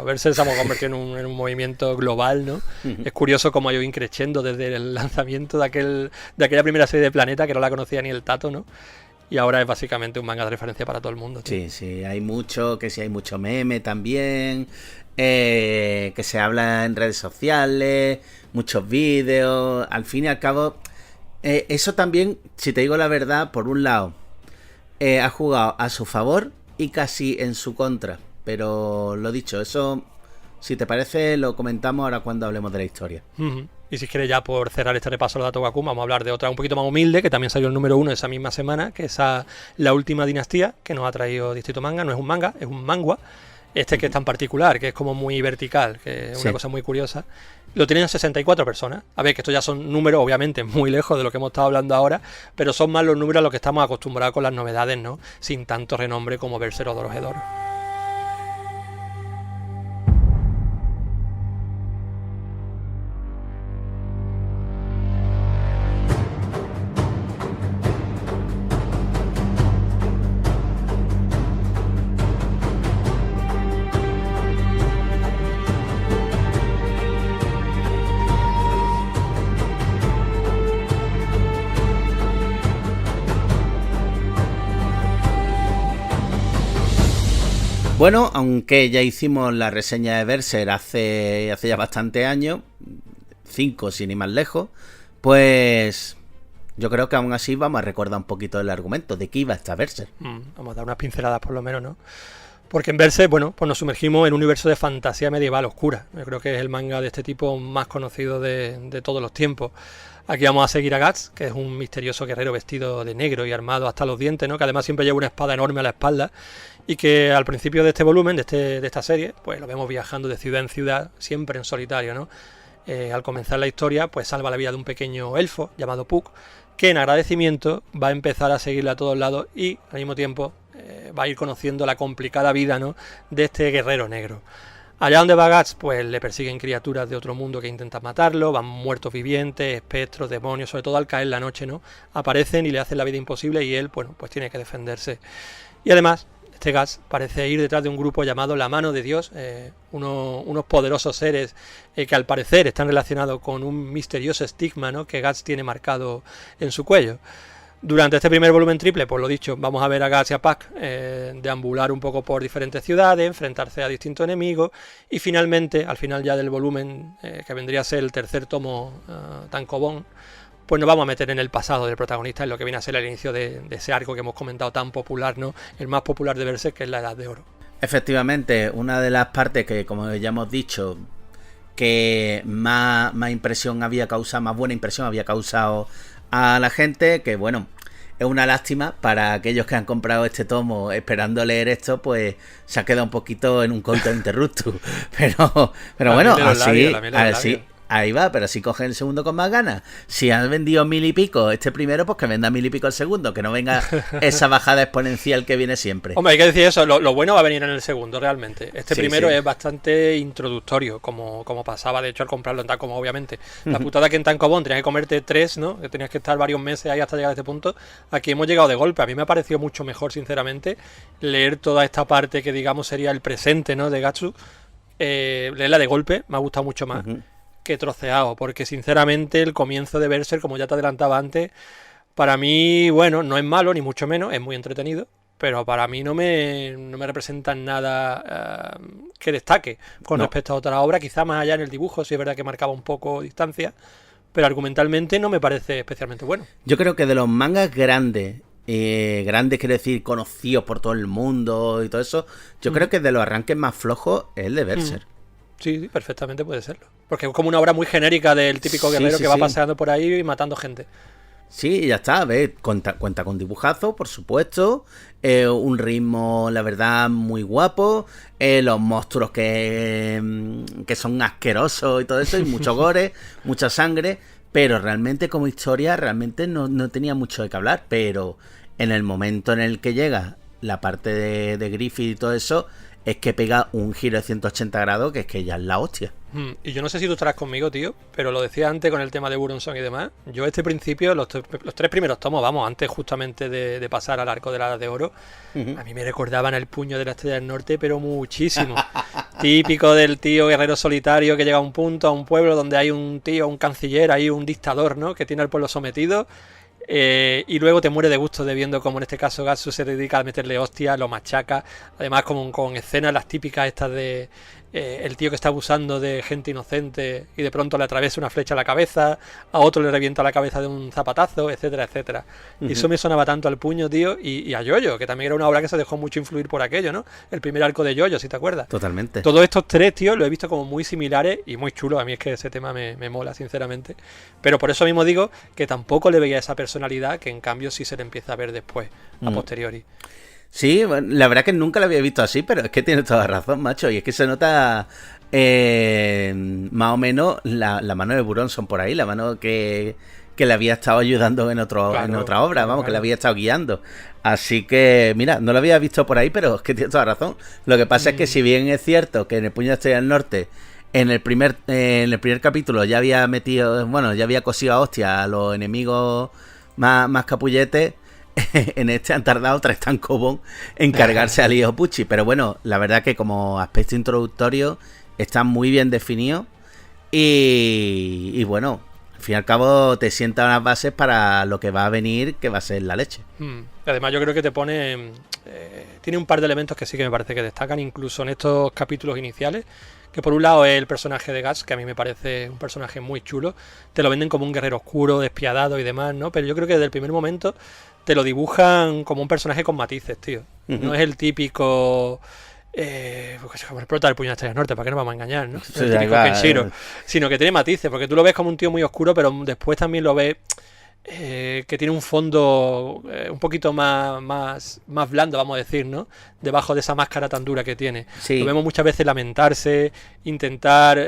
Berserk se ha convertido en un movimiento global, ¿no? Es curioso cómo ha ido increciendo desde el lanzamiento de aquella primera serie de Planeta, que no la conocía ni el Tato, ¿no? y ahora es básicamente un manga de referencia para todo el mundo, tío. Sí, sí, hay mucho meme también, que se habla en redes sociales, muchos vídeos, al fin y al cabo, eso también, si te digo la verdad, por un lado, ha jugado a su favor y casi en su contra, pero lo dicho, eso, si te parece, lo comentamos ahora cuando hablemos de la historia. Uh-huh. Y si quieres, ya por cerrar este repaso de los datos Gakuma, vamos a hablar de otra un poquito más humilde, que también salió el número 1 esa misma semana, que es La Última Dinastía, que nos ha traído Distrito Manga. No es un manga, es un mangua. Este que es tan particular, que es como muy vertical, que es una cosa muy curiosa. Lo tienen 64 personas. A ver, que estos ya son números, obviamente, muy lejos de lo que hemos estado hablando ahora, pero son más los números a los que estamos acostumbrados con las novedades, ¿no? Sin tanto renombre como Berserk o Dorohedoro. Bueno, aunque ya hicimos la reseña de Berserk hace ya bastante años, 5 sin ir más lejos, pues yo creo que aún así vamos a recordar un poquito del argumento, de qué iba esta Berserk. Vamos a dar unas pinceladas por lo menos, ¿no? Porque en Berserk, bueno, pues nos sumergimos en un universo de fantasía medieval oscura. Yo creo que es el manga de este tipo más conocido de todos los tiempos. Aquí vamos a seguir a Guts, que es un misterioso guerrero vestido de negro y armado hasta los dientes, ¿no? Que además siempre lleva una espada enorme a la espalda y que al principio de este volumen, de esta serie, pues lo vemos viajando de ciudad en ciudad, siempre en solitario, ¿no? Al comenzar la historia, pues salva la vida de un pequeño elfo llamado Puck, que en agradecimiento va a empezar a seguirle a todos lados y al mismo tiempo va a ir conociendo la complicada vida, ¿no?, de este guerrero negro. Allá donde va Guts, pues le persiguen criaturas de otro mundo que intentan matarlo, van muertos vivientes, espectros, demonios, sobre todo al caer la noche, ¿no? Aparecen y le hacen la vida imposible y él, bueno, pues tiene que defenderse. Y además, este Guts parece ir detrás de un grupo llamado La Mano de Dios, unos poderosos seres que al parecer están relacionados con un misterioso estigma, ¿no?, que Guts tiene marcado en su cuello. Durante este primer volumen triple, pues lo dicho, vamos a ver a Guts y a Puck deambular un poco por diferentes ciudades, enfrentarse a distintos enemigos y finalmente, al final ya del volumen, que vendría a ser el tercer tomo Tankobon, pues nos vamos a meter en el pasado del protagonista, en lo que viene a ser el inicio de ese arco que hemos comentado tan popular, ¿no?, el más popular de Berserk, que es la Edad de Oro. Efectivamente, una de las partes que, como ya hemos dicho, que más impresión había causado, más buena impresión había causado a la gente, que bueno, es una lástima para aquellos que han comprado este tomo esperando leer esto, pues se ha quedado un poquito en un coito interruptus, pero bueno, así ahí va, pero si cogen el segundo con más ganas. Si han vendido 1000 y pico este primero, pues que venda 1000 y pico el segundo, que no venga esa bajada exponencial que viene siempre. Hombre, hay que decir eso, lo bueno va a venir en el segundo realmente. Este primero es bastante introductorio, como pasaba de hecho al comprarlo en Tankobon, obviamente. La putada que en Tankobon tenías que comerte 3, ¿no?, que tenías que estar varios meses ahí hasta llegar a este punto. Aquí hemos llegado de golpe. A mí me ha parecido mucho mejor, sinceramente, leer toda esta parte que digamos sería el presente, ¿no?, de Gatsu. Leerla de golpe me ha gustado mucho más que troceado, porque sinceramente el comienzo de Berserk, como ya te adelantaba antes, para mí, bueno, no es malo ni mucho menos, es muy entretenido, pero para mí no me representan nada que destaque con respecto a otra obra, quizá más allá en el dibujo, sí es verdad que marcaba un poco distancia, pero argumentalmente no me parece especialmente bueno. Yo creo que de los mangas grandes quiero decir conocidos por todo el mundo y todo eso, yo creo que de los arranques más flojos es el de Berserk. Sí, perfectamente puede serlo. Porque es como una obra muy genérica del típico guerrero que va paseando por ahí y matando gente. Sí, ya está, ¿ves? Cuenta con dibujazos, por supuesto. Un ritmo, la verdad, muy guapo. Los monstruos que son asquerosos y todo eso. Y mucho gore, mucha sangre. Pero realmente como historia, realmente no tenía mucho de qué hablar. Pero en el momento en el que llega la parte de Griffith y todo eso, es que pega un giro de 180 grados que es que ya es la hostia. Y yo no sé si tú estarás conmigo, tío, pero lo decía antes con el tema de Buronson y demás. Yo este principio, los 3 primeros tomos, vamos, antes justamente de pasar al arco de la Edad de Oro, a mí me recordaban el puño de la Estrella del Norte, pero muchísimo. Típico del tío guerrero solitario que llega a un punto, a un pueblo donde hay un tío, un canciller, hay un dictador, ¿no?, que tiene al pueblo sometido. Y luego te muere de gusto de viendo como en este caso Gatsu se dedica a meterle hostias, lo machaca, además como con escenas las típicas estas de el tío que está abusando de gente inocente y de pronto le atraviesa una flecha a la cabeza, a otro le revienta la cabeza de un zapatazo, etcétera, etcétera. Y eso me sonaba tanto al Puño, tío, y a Yoyo, que también era una obra que se dejó mucho influir por aquello, ¿no? El primer arco de Yoyo, si te acuerdas. Totalmente. Todos estos tres, tío, lo he visto como muy similares y muy chulos. A mí es que ese tema me mola, sinceramente. Pero por eso mismo digo que tampoco le veía esa personalidad que en cambio sí se le empieza a ver después, a posteriori. Sí, bueno, la verdad que nunca lo había visto así, pero es que tienes toda razón, macho. Y es que se nota más o menos la mano de Buronson por ahí, la mano que le había estado ayudando en otra obra, vamos, que le había estado guiando. Así que, mira, no lo había visto por ahí, pero es que tienes toda razón. Lo que pasa es que si bien es cierto que en El Puño de Estrella del Norte, en el primer capítulo ya había metido, bueno, ya había cosido a hostia a los enemigos más capulletes, en este han tardado 3 tankobon en cargarse a Lee Pucci. Pero bueno, la verdad que como aspecto introductorio está muy bien definido y bueno, al fin y al cabo te sienta unas bases para lo que va a venir, que va a ser la leche. Además yo creo que te pone tiene un par de elementos que sí que me parece que destacan incluso en estos capítulos iniciales, que por un lado es el personaje de Guts, que a mí me parece un personaje muy chulo, te lo venden como un guerrero oscuro, despiadado y demás, ¿no? Pero yo creo que desde el primer momento te lo dibujan como un personaje con matices, tío. No es el típico como explota el Puño de Estrella del Norte, ¿para qué nos vamos a engañar, no? Sí, El típico Kenshiro, sino que tiene matices, porque tú lo ves como un tío muy oscuro, pero después también lo ves que tiene un fondo un poquito más blando, vamos a decir, ¿no? Debajo de esa máscara tan dura que tiene. Sí. Lo vemos muchas veces lamentarse, intentar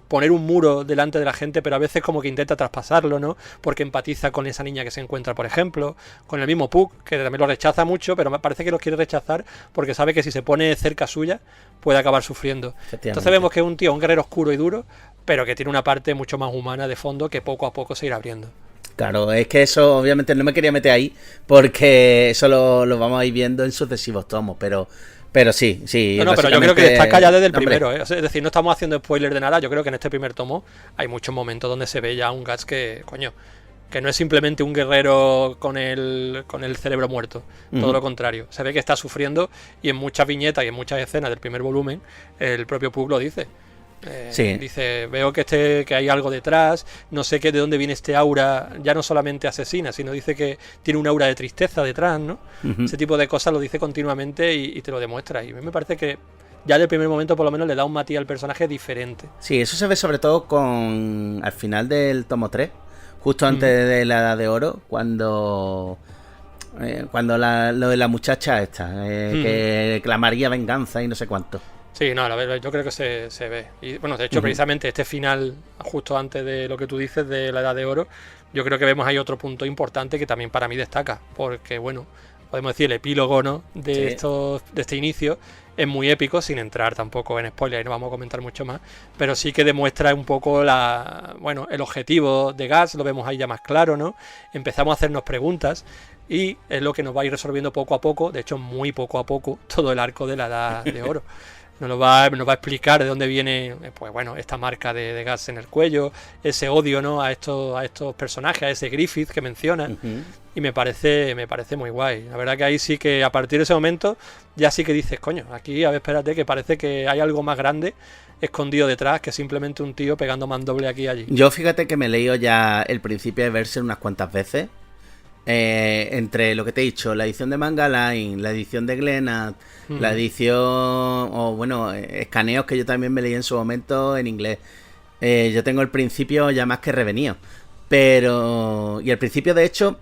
poner un muro delante de la gente, pero a veces como que intenta traspasarlo, ¿no? Porque empatiza con esa niña que se encuentra, por ejemplo, con el mismo Puck, que también lo rechaza mucho, pero me parece que lo quiere rechazar porque sabe que si se pone cerca suya puede acabar sufriendo. Entonces vemos que es un tío, un guerrero oscuro y duro, pero que tiene una parte mucho más humana de fondo que poco a poco se irá abriendo. Claro, es que eso obviamente no me quería meter ahí porque eso lo vamos a ir viendo en sucesivos tomos, pero sí. No, pero yo creo que destaca ya desde el primero, ¿eh? Es decir, no estamos haciendo spoiler de nada, yo creo que en este primer tomo hay muchos momentos donde se ve ya un Guts que, coño, que no es simplemente un guerrero con el cerebro muerto, todo lo contrario, se ve que está sufriendo y en muchas viñetas y en muchas escenas del primer volumen el propio Puck lo dice. Sí. Dice, veo que hay algo detrás, no sé de dónde viene este aura, ya no solamente asesina, sino dice que tiene un aura de tristeza detrás, ¿no? Ese tipo de cosas lo dice continuamente y te lo demuestra. Y me parece que ya del primer momento por lo menos le da un matiz al personaje diferente. Sí, eso se ve sobre todo al final del tomo 3, justo antes de la Edad de Oro, cuando lo de la muchacha esta, que clamaría venganza y no sé cuánto. Sí, no, a ver, yo creo que se ve. Y bueno, de hecho, precisamente este final, justo antes de lo que tú dices de la Edad de Oro, yo creo que vemos ahí otro punto importante que también para mí destaca, porque bueno, podemos decir el epílogo, ¿no? De este inicio es muy épico, sin entrar tampoco en spoiler, y no vamos a comentar mucho más, pero sí que demuestra un poco el objetivo de Guts, lo vemos ahí ya más claro, ¿no? Empezamos a hacernos preguntas y es lo que nos va a ir resolviendo poco a poco, de hecho muy poco a poco, todo el arco de la Edad de Oro. Nos va a explicar de dónde viene, pues bueno, esta marca de Guts en el cuello, ese odio, ¿no? a estos personajes, a ese Griffith que menciona, y me parece muy guay. La verdad que ahí sí que a partir de ese momento ya sí que dices, coño, aquí a ver, espérate, que parece que hay algo más grande escondido detrás que simplemente un tío pegando mandoble aquí y allí. Yo fíjate que me he leído ya el principio de Berserk unas cuantas veces. Entre lo que te he dicho, la edición de Manga Line, la edición de Glenad, la edición, o bueno, escaneos que yo también me leí en su momento en inglés. Yo tengo el principio ya más que revenido. Y el principio, de hecho,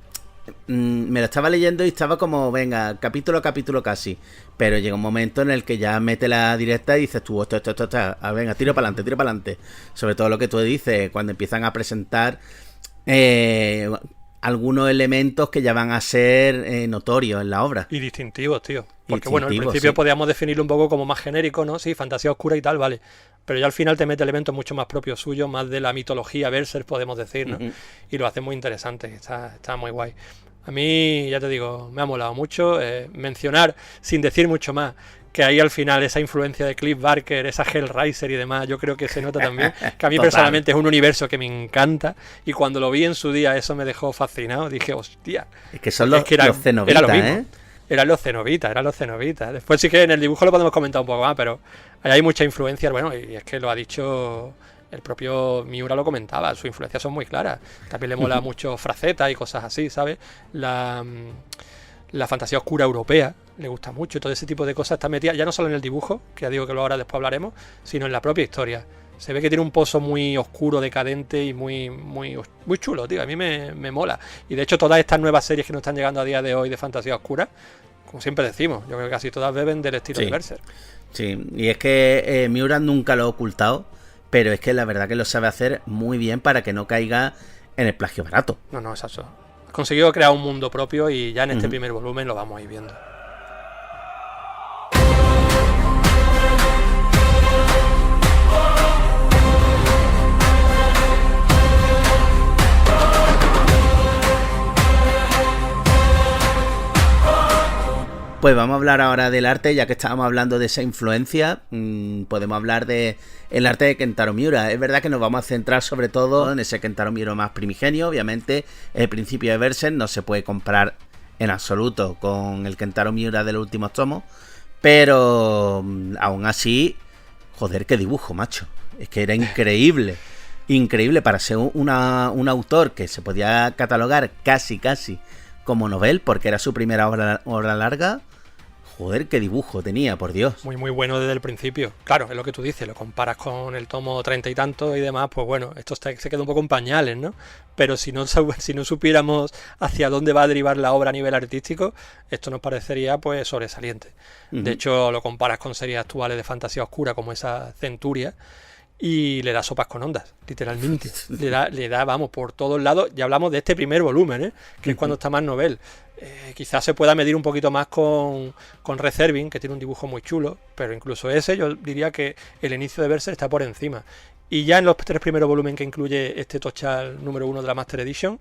me lo estaba leyendo y estaba como, venga, capítulo a capítulo casi. Pero llega un momento en el que ya mete la directa y dices tú, esto, venga, tiro para adelante. Sobre todo lo que tú dices, cuando empiezan a presentar algunos elementos que ya van a ser notorios en la obra. Y distintivos, tío. Porque bueno, al principio podíamos definirlo un poco como más genérico, ¿no? Sí, fantasía oscura y tal, vale. Pero ya al final te mete elementos mucho más propios suyos, más de la mitología Berserk, podemos decir, ¿no? Y lo hace muy interesante, está muy guay. A mí, ya te digo, me ha molado mucho mencionar, sin decir mucho más, que ahí al final esa influencia de Cliff Barker, esa Hellraiser y demás, yo creo que se nota también, que a mí Total. personalmente es un universo que me encanta, y cuando lo vi en su día eso me dejó fascinado, dije, hostia, Es que son es que los cenobitas, era lo mismo. ¿eh? Eran los cenobitas. Después sí que en el dibujo lo podemos comentar un poco más, pero ahí hay mucha influencia, bueno, y es que lo ha dicho el propio Miura, lo comentaba, sus influencias son muy claras. También le mola mucho Frazetta y cosas así, ¿sabes? La fantasía oscura europea le gusta mucho, todo ese tipo de cosas está metida ya no solo en el dibujo, que ya digo que ahora después hablaremos, sino en la propia historia. Se ve que tiene un pozo muy oscuro, decadente y muy chulo, tío. A mí me mola. Y de hecho todas estas nuevas series que nos están llegando a día de hoy de fantasía oscura, como siempre decimos, yo creo que casi todas beben del estilo de Berserk. Sí, y es que Miura nunca lo ha ocultado, pero es que la verdad que lo sabe hacer muy bien para que no caiga en el plagio barato. No, exacto. Ha conseguido crear un mundo propio y ya en este primer volumen lo vamos a ir viendo. Pues vamos a hablar ahora del arte, ya que estábamos hablando de esa influencia. Podemos hablar de el arte de Kentaro Miura. Es verdad que nos vamos a centrar sobre todo en ese Kentaro Miura más primigenio. Obviamente, el principio de Berserk no se puede comparar en absoluto con el Kentaro Miura de los últimos tomos, pero aún así, joder, qué dibujo, macho. Es que era increíble. Increíble para ser un autor que se podía catalogar casi como novel, porque era su primera obra larga. Joder, qué dibujo tenía, por Dios. Muy bueno desde el principio. Claro, es lo que tú dices, lo comparas con el tomo 30 y tanto y demás, pues bueno, esto se queda un poco en pañales, ¿no? Pero si no supiéramos hacia dónde va a derivar la obra a nivel artístico, esto nos parecería pues sobresaliente. De hecho, lo comparas con series actuales de fantasía oscura como esa Centuria, y le da sopas con ondas, literalmente. Le da, vamos, por todos lados. Ya hablamos de este primer volumen, que es cuando está más novel. Quizás se pueda medir un poquito más con Reserving, que tiene un dibujo muy chulo, pero incluso ese, yo diría que el inicio de Berserk está por encima. Y ya en los 3 primeros volúmenes que incluye este Tochal número 1 de la Master Edition,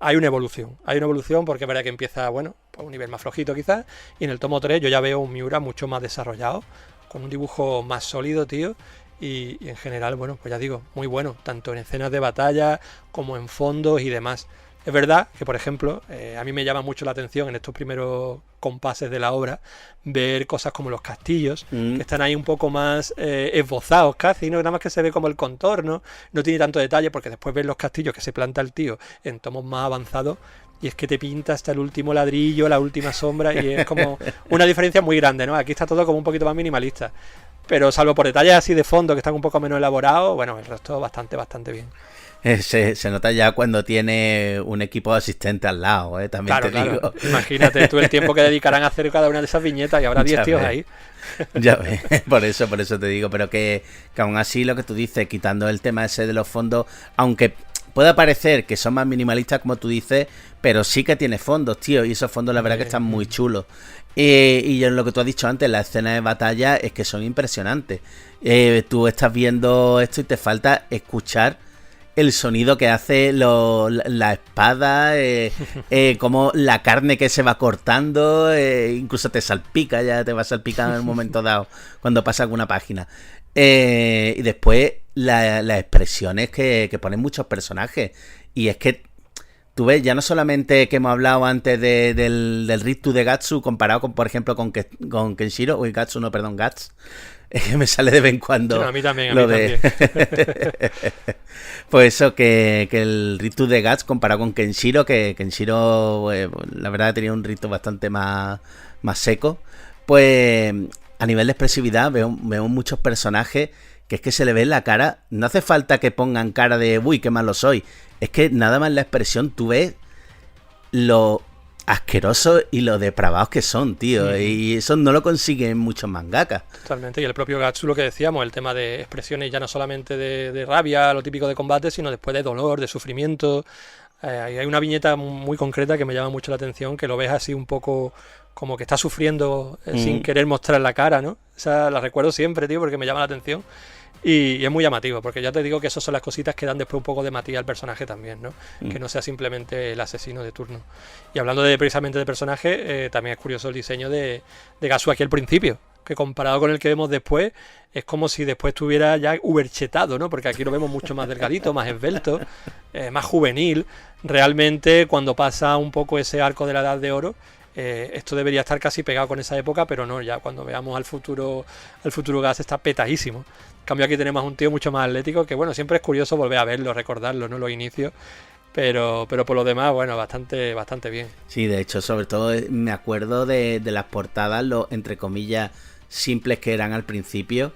hay una evolución. Hay una evolución porque es verdad que empieza, bueno, por un nivel más flojito quizás, y en el tomo 3 yo ya veo un Miura mucho más desarrollado, con un dibujo más sólido, tío. Y en general, bueno, pues ya digo, muy bueno, tanto en escenas de batalla como en fondos y demás. Es verdad que, por ejemplo, a mí me llama mucho la atención en estos primeros compases de la obra ver cosas como los castillos, que están ahí un poco más esbozados casi, ¿no? Nada más que se ve como el contorno, no tiene tanto detalle, porque después ves los castillos que se planta el tío en tomos más avanzados y es que te pinta hasta el último ladrillo, la última sombra, y es como una diferencia muy grande, ¿no? Aquí está todo como un poquito más minimalista. Pero salvo por detalles así de fondo que están un poco menos elaborados, bueno, el resto bastante bien. Se nota ya cuando tiene un equipo de asistentes al lado, también claro, te digo. Imagínate tú el tiempo que dedicarán a hacer cada una de esas viñetas y habrá 10 tíos ahí. Ya ves, por eso te digo, pero que aún así lo que tú dices, quitando el tema ese de los fondos, aunque pueda parecer que son más minimalistas como tú dices, pero sí que tiene fondos, tío, y esos fondos la verdad que están muy chulos. Y lo que tú has dicho antes, las escenas de batalla es que son impresionantes. Tú estás viendo esto y te falta escuchar el sonido que hace la espada, como la carne que se va cortando, incluso te salpica, ya te va a salpicar en un momento dado cuando pasa alguna página. Y después las expresiones que ponen muchos personajes. Y es que tú ves, ya no solamente que hemos hablado antes del Ritsu de Gatsu comparado con, por ejemplo, con Kenshiro, uy, Gatsu no, perdón, Gats. Me sale de vez en cuando. Sí, no, a mí también. Pues eso, que el Ritsu de Gats comparado con Kenshiro, que Kenshiro, la verdad, tenía un ritmo bastante más seco. Pues a nivel de expresividad veo muchos personajes que es que se le ve en la cara. No hace falta que pongan cara de uy, qué malo soy. Es que nada más la expresión tú ves lo asquerosos y lo depravados que son, tío. Y eso no lo consiguen muchos mangakas. Totalmente. Y el propio Gatsu, lo que decíamos, el tema de expresiones ya no solamente de rabia, lo típico de combate, sino después de dolor, de sufrimiento. Hay una viñeta muy concreta que me llama mucho la atención, que lo ves así un poco como que está sufriendo sin querer mostrar la cara, ¿no? Esa la recuerdo siempre, tío, porque me llama la atención. Y es muy llamativo, porque ya te digo que esas son las cositas que dan después un poco de matiz al personaje también, ¿no? Que no sea simplemente el asesino de turno. Y hablando precisamente de personaje, también es curioso el diseño de Gatsu aquí al principio. que comparado con el que vemos después, es como si después estuviera ya uberchetado, ¿no? Porque aquí lo vemos mucho más delgadito, más esbelto, más juvenil. Realmente, cuando pasa un poco ese arco de la Edad de Oro, esto debería estar casi pegado con esa época, pero no, ya cuando veamos al futuro Gas está petadísimo. En cambio aquí tenemos un tío mucho más atlético, que bueno, siempre es curioso volver a verlo, recordarlo, ¿no? Los inicios. Pero por lo demás, bueno, bastante bien. Sí, de hecho, sobre todo me acuerdo de las portadas, los entre comillas simples que eran al principio,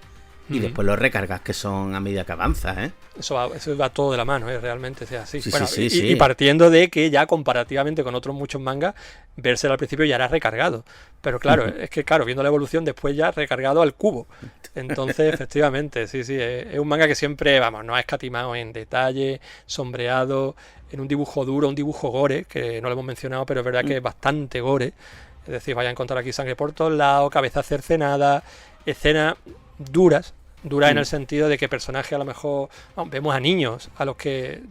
y después los recargas que son a medida que avanza, ¿eh? Eso va todo de la mano, realmente sea así. Sí, bueno, sí, y partiendo de que ya comparativamente con otros muchos mangas, Berserk al principio ya era recargado. Pero claro, es que viendo la evolución después ya recargado al cubo. Entonces, efectivamente, sí, es un manga que siempre, vamos, no ha escatimado en detalle, sombreado, en un dibujo duro, un dibujo gore, que no lo hemos mencionado, pero es verdad que es bastante gore. Es decir, vaya a encontrar aquí sangre por todos lados, cabeza cercenada, escenas duras en el sentido de que personajes a lo mejor vemos a niños a los que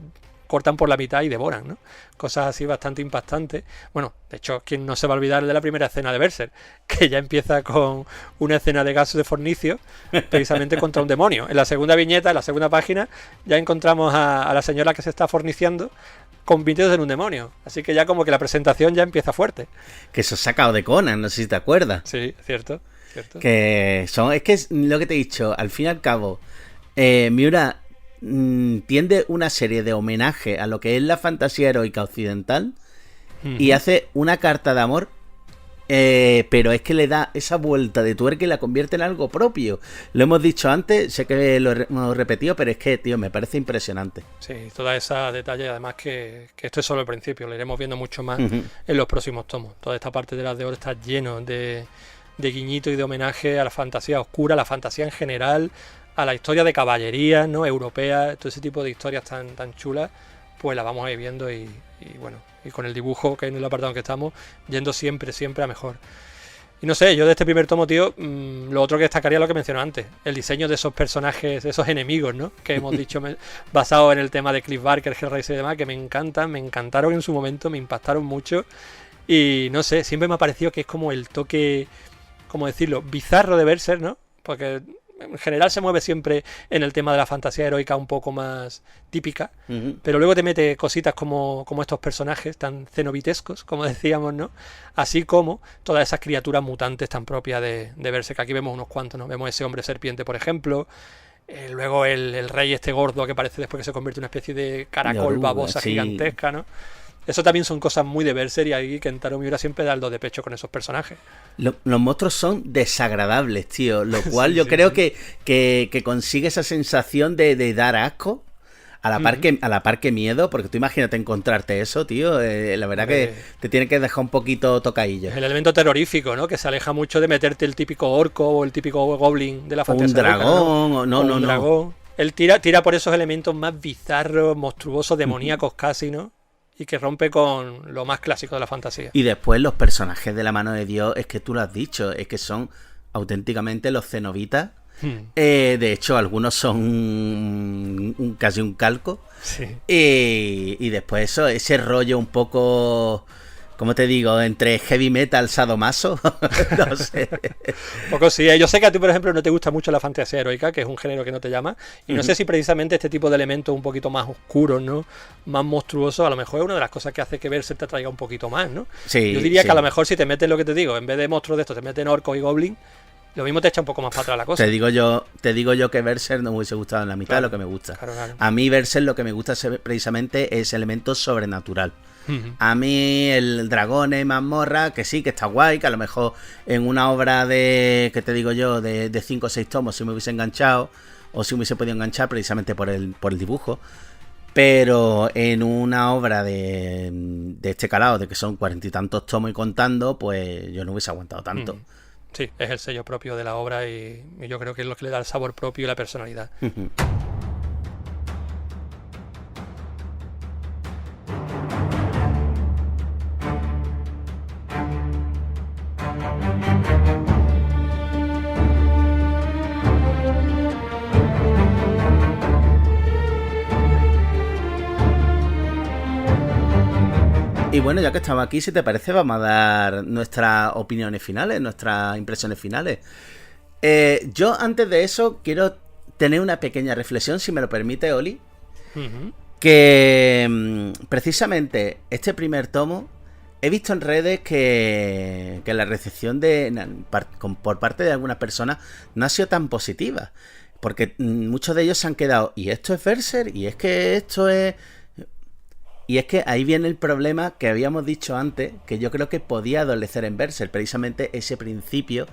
cortan por la mitad y devoran, ¿no? Cosas así bastante impactantes. Bueno, de hecho, ¿quién no se va a olvidar de la primera escena de Berserk? Que ya empieza con una escena de gases de fornicio, precisamente contra un demonio. En la segunda viñeta, en la segunda página, ya encontramos a la señora que se está forniciando convirtiéndose en un demonio. Así que ya como que la presentación ya empieza fuerte. Que eso es sacado de Conan, no sé si te acuerdas. Sí, cierto. Que son, es que es lo que te he dicho, al fin y al cabo, Miura tiende una serie de homenaje a lo que es la fantasía heroica occidental y hace una carta de amor, pero es que le da esa vuelta de tuerca y la convierte en algo propio. Lo hemos dicho antes, sé que lo hemos repetido, pero es que, tío, me parece impresionante. Sí, toda esa detalle, además que esto es solo el principio, lo iremos viendo mucho más en los próximos tomos. Toda esta parte de las de oro está lleno de guiñitos y de homenaje a la fantasía oscura, a la fantasía en general, a la historia de caballería, ¿no? Europea, todo ese tipo de historias tan chulas, pues la vamos a ir viendo y bueno, y con el dibujo que en el apartado en que estamos, yendo siempre a mejor. Y no sé, yo de este primer tomo, tío, lo otro que destacaría es lo que mencioné antes, el diseño de esos personajes, esos enemigos, ¿no? Que hemos dicho, basado en el tema de Cliff Barker, Hellraiser y demás, que me encantaron en su momento, me impactaron mucho. Y no sé, siempre me ha parecido que es como el toque, ¿cómo decirlo?, bizarro de Berserk, ¿no? Porque en general se mueve siempre en el tema de la fantasía heroica un poco más típica, pero luego te mete cositas como estos personajes tan cenobitescos, como decíamos, ¿no? Así como todas esas criaturas mutantes tan propias de Berserk. Aquí vemos unos cuantos, ¿no? Vemos ese hombre serpiente, por ejemplo, luego el rey este gordo que parece después que se convierte en una especie de caracol babosa gigantesca, ¿no? Eso también son cosas muy de Berserk y ahí Kentaro Miura siempre da el do de pecho con esos personajes. Los monstruos son desagradables, tío, lo cual yo creo que consigue esa sensación de dar asco a la par que miedo, porque tú imagínate encontrarte eso, tío, la verdad que te tiene que dejar un poquito tocadillo. El elemento terrorífico, ¿no? Que se aleja mucho de meterte el típico orco o el típico goblin de la fantasía. O un dragón, un dragón. Él tira por esos elementos más bizarros, monstruosos, demoníacos casi, ¿no? Y que rompe con lo más clásico de la fantasía. Y después los personajes de la mano de Dios, es que tú lo has dicho, es que son auténticamente los cenobitas. De hecho, algunos son casi un calco. Sí. Y después ese rollo un poco, ¿cómo te digo? Entre heavy metal, sadomaso. No sé. Un poco sí. Yo sé que a ti, por ejemplo, no te gusta mucho la fantasía heroica, que es un género que no te llama. Y no sé si precisamente este tipo de elementos un poquito más oscuros, ¿no? Más monstruosos, a lo mejor es una de las cosas que hace que Berserk te atraiga un poquito más, ¿no? Sí, yo diría que a lo mejor si te metes lo que te digo, en vez de monstruos de estos, te meten orcos y goblins, lo mismo te echa un poco más para atrás la cosa. Te digo yo que Berserk no me hubiese gustado en la mitad de lo que me gusta. Claro. A mí Berserk lo que me gusta precisamente es elemento sobrenatural. A mí el dragón y mazmorra, que sí, que está guay, que a lo mejor en una obra de, ¿qué te digo yo?, de 5 o 6 tomos si me hubiese enganchado, o si me hubiese podido enganchar precisamente por el dibujo. Pero en una obra de este calado, de que son 40 y tantos tomos y contando, pues yo no hubiese aguantado tanto. Sí, es el sello propio de la obra y yo creo que es lo que le da el sabor propio y la personalidad. Y bueno, ya que estamos aquí, si te parece, vamos a dar nuestras opiniones finales, nuestras impresiones finales. Yo antes de eso quiero tener una pequeña reflexión, si me lo permite, Oli. Ujú. Que precisamente este primer tomo he visto en redes que la recepción por parte de algunas personas no ha sido tan positiva. Porque muchos de ellos se han quedado, y esto es Berserk, y es que esto es... Y es que ahí viene el problema que habíamos dicho antes, que yo creo que podía adolecer en Berserk, precisamente ese principio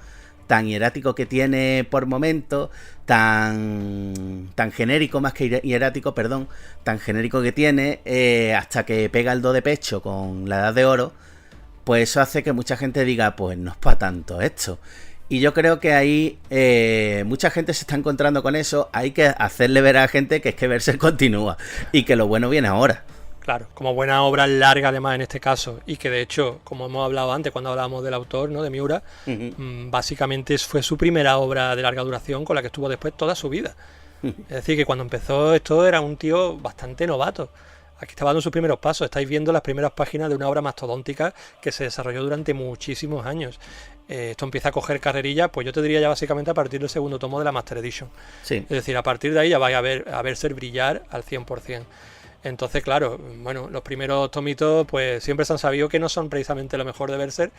tan hierático que tiene por momentos, tan genérico, más que hierático, perdón, tan genérico que tiene, hasta que pega el do de pecho con la Edad de Oro, pues eso hace que mucha gente diga, pues no es para tanto esto. Y yo creo que ahí mucha gente se está encontrando con eso, hay que hacerle ver a la gente que es que Berserk continúa y que lo bueno viene ahora. Claro, como buena obra larga además en este caso, y que de hecho, como hemos hablado antes cuando hablábamos del autor, ¿no?, de Miura, básicamente fue su primera obra de larga duración con la que estuvo después toda su vida. Es decir, que cuando empezó esto era un tío bastante novato. Aquí estaba dando sus primeros pasos, estáis viendo las primeras páginas de una obra mastodóntica que se desarrolló durante muchísimos años. Esto empieza a coger carrerilla, pues yo te diría ya básicamente a partir del segundo tomo de la Master Edition. Sí. Es decir, a partir de ahí ya vais a ver Berserk brillar al 100%. Entonces, claro, bueno, los primeros tomitos pues siempre se han sabido que no son precisamente lo mejor de Berserk,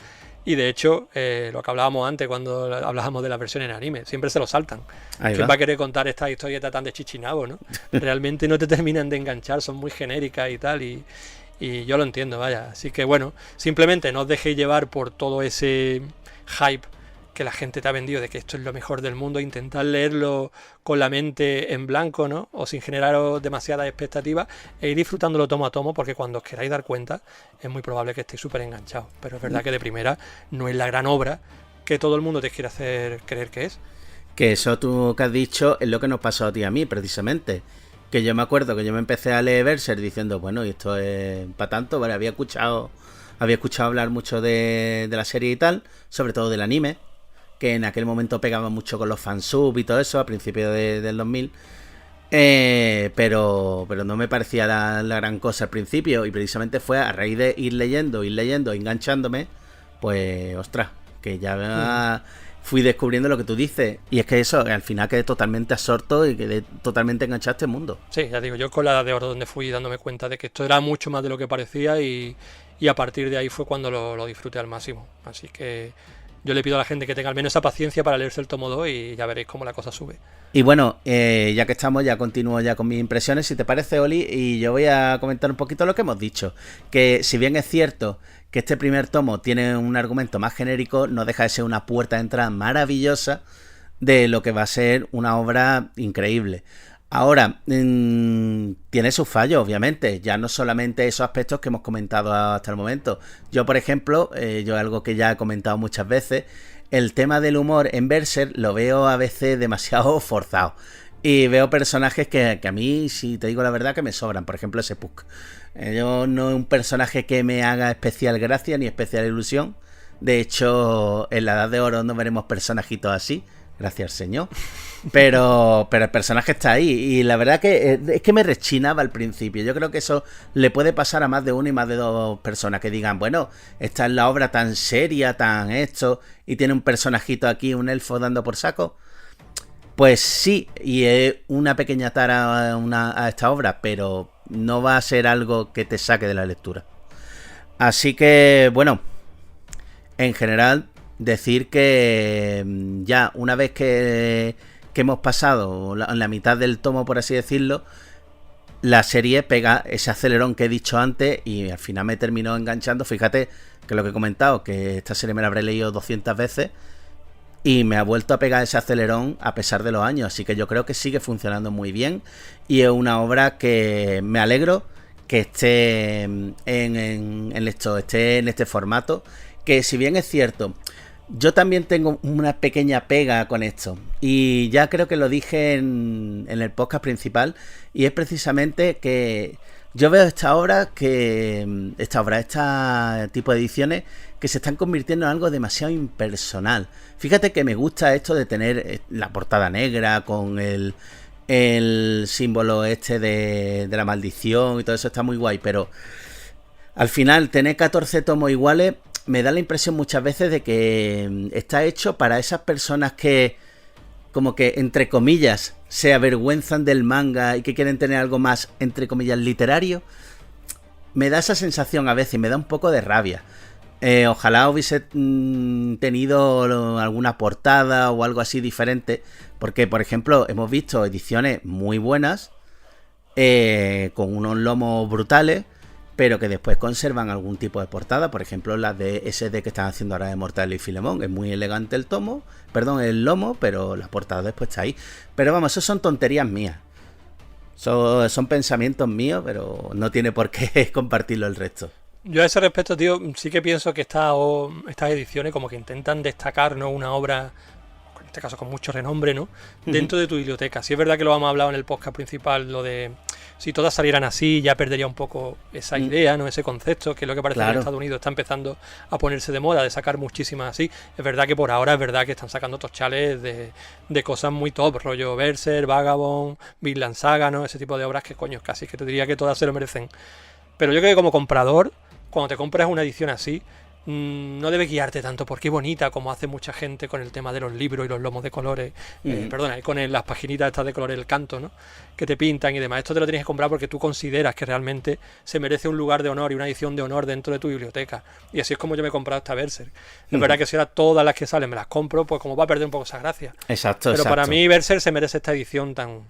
y de hecho, lo que hablábamos antes cuando hablábamos de la versión en anime, siempre se lo saltan. ¿Quién va a querer contar esta historieta tan de chichinabo, no? Realmente no te terminan de enganchar, son muy genéricas y tal, y yo lo entiendo, vaya. Así que bueno, simplemente no os dejéis llevar por todo ese hype que la gente te ha vendido de que esto es lo mejor del mundo, intentar leerlo con la mente en blanco, ¿no?, o sin generaros demasiadas expectativas, e ir disfrutándolo tomo a tomo, porque cuando os queráis dar cuenta es muy probable que estéis súper enganchados. Pero es verdad que de primera no es la gran obra que todo el mundo te quiere hacer creer que es. Que eso tú que has dicho es lo que nos pasó a ti y a mí, precisamente. Que yo me acuerdo que yo me empecé a leer Berserk diciendo, bueno, y esto es para tanto, ¿vale? Había escuchado hablar mucho de la serie y tal, sobre todo del anime, que en aquel momento pegaba mucho con los fansub y todo eso, a principios del 2000. Pero no me parecía la gran cosa al principio, y precisamente fue a raíz de ir leyendo, enganchándome, pues, ostras, que ya fui descubriendo lo que tú dices. Y es que eso, al final quedé totalmente absorto y quedé totalmente enganchado a este mundo. Sí, ya digo, yo con la Edad de Oro donde fui dándome cuenta de que esto era mucho más de lo que parecía, y a partir de ahí fue cuando lo disfruté al máximo. Así que yo le pido a la gente que tenga al menos esa paciencia para leerse el tomo 2 y ya veréis cómo la cosa sube. Y bueno, ya que estamos, ya continúo ya con mis impresiones, si te parece, Oli, y yo voy a comentar un poquito lo que hemos dicho. Que si bien es cierto que este primer tomo tiene un argumento más genérico, no deja de ser una puerta de entrada maravillosa de lo que va a ser una obra increíble. Ahora, tiene sus fallos, obviamente, ya no solamente esos aspectos que hemos comentado hasta el momento. Yo, por ejemplo, yo algo que ya he comentado muchas veces, el tema del humor en Berserk lo veo a veces demasiado forzado. Y veo personajes que a mí, si te digo la verdad, que me sobran. Por ejemplo, ese Puck. Yo no es un personaje que me haga especial gracia ni especial ilusión. De hecho, en la Edad de Oro no veremos personajitos así. Gracias, señor. Pero el personaje está ahí. Y la verdad que es que me rechinaba al principio. Yo creo que eso le puede pasar a más de una y más de dos personas que digan, bueno, esta es la obra tan seria, tan esto, y tiene un personajito aquí, un elfo dando por saco. Pues sí, y es una pequeña tara a esta obra, pero no va a ser algo que te saque de la lectura. Así que, bueno, en general, decir que ya una vez que hemos pasado la mitad del tomo, por así decirlo, la serie pega ese acelerón que he dicho antes y al final me terminó enganchando. Fíjate que lo que he comentado, que esta serie me la habré leído 200 veces y me ha vuelto a pegar ese acelerón a pesar de los años, así que yo creo que sigue funcionando muy bien y es una obra que me alegro que esté esté en este formato, que si bien es cierto, yo también tengo una pequeña pega con esto y ya creo que lo dije en el podcast principal, y es precisamente que yo veo este tipo de ediciones que se están convirtiendo en algo demasiado impersonal. Fíjate que me gusta esto de tener la portada negra con el símbolo este de la maldición y todo eso, está muy guay, pero al final tener 14 tomos iguales me da la impresión muchas veces de que está hecho para esas personas que como que, entre comillas, se avergüenzan del manga y que quieren tener algo más, entre comillas, literario. Me da esa sensación a veces y me da un poco de rabia. Ojalá hubiese tenido alguna portada o algo así diferente, porque, por ejemplo, hemos visto ediciones muy buenas, con unos lomos brutales, pero que después conservan algún tipo de portada. Por ejemplo, las de SD que están haciendo ahora de Mortadelo y Filemón. Es muy elegante el lomo, pero la portada después está ahí. Pero vamos, eso son tonterías mías. Son pensamientos míos, pero no tiene por qué compartirlo el resto. Yo a ese respecto, tío, sí que pienso que estas ediciones como que intentan destacar, ¿no?, una obra, en este caso con mucho renombre, ¿no?, dentro de tu biblioteca. Sí es verdad que lo hemos hablado en el podcast principal, lo de si todas salieran así ya perdería un poco esa idea, ¿no?, ese concepto, que es lo que parece que en Estados Unidos está empezando a ponerse de moda, de sacar muchísimas así. Es verdad que por ahora es verdad que están sacando tochales de cosas muy top, rollo Berserk, Vagabond, Vinland Saga, ¿no?, ese tipo de obras que, coño, casi que te diría que todas se lo merecen. Pero yo creo que como comprador, cuando te compras una edición así, no debe guiarte tanto por qué bonita, como hace mucha gente con el tema de los libros y los lomos de colores, perdona, con las paginitas estas de colores, el canto, ¿no?, que te pintan y demás. Esto te lo tienes que comprar porque tú consideras que realmente se merece un lugar de honor y una edición de honor dentro de tu biblioteca. Y así es como yo me he comprado esta Berserk. Es verdad que si ahora todas las que salen me las compro, pues como va a perder un poco esa gracia. Exacto. Pero para mí Berserk se merece esta edición tan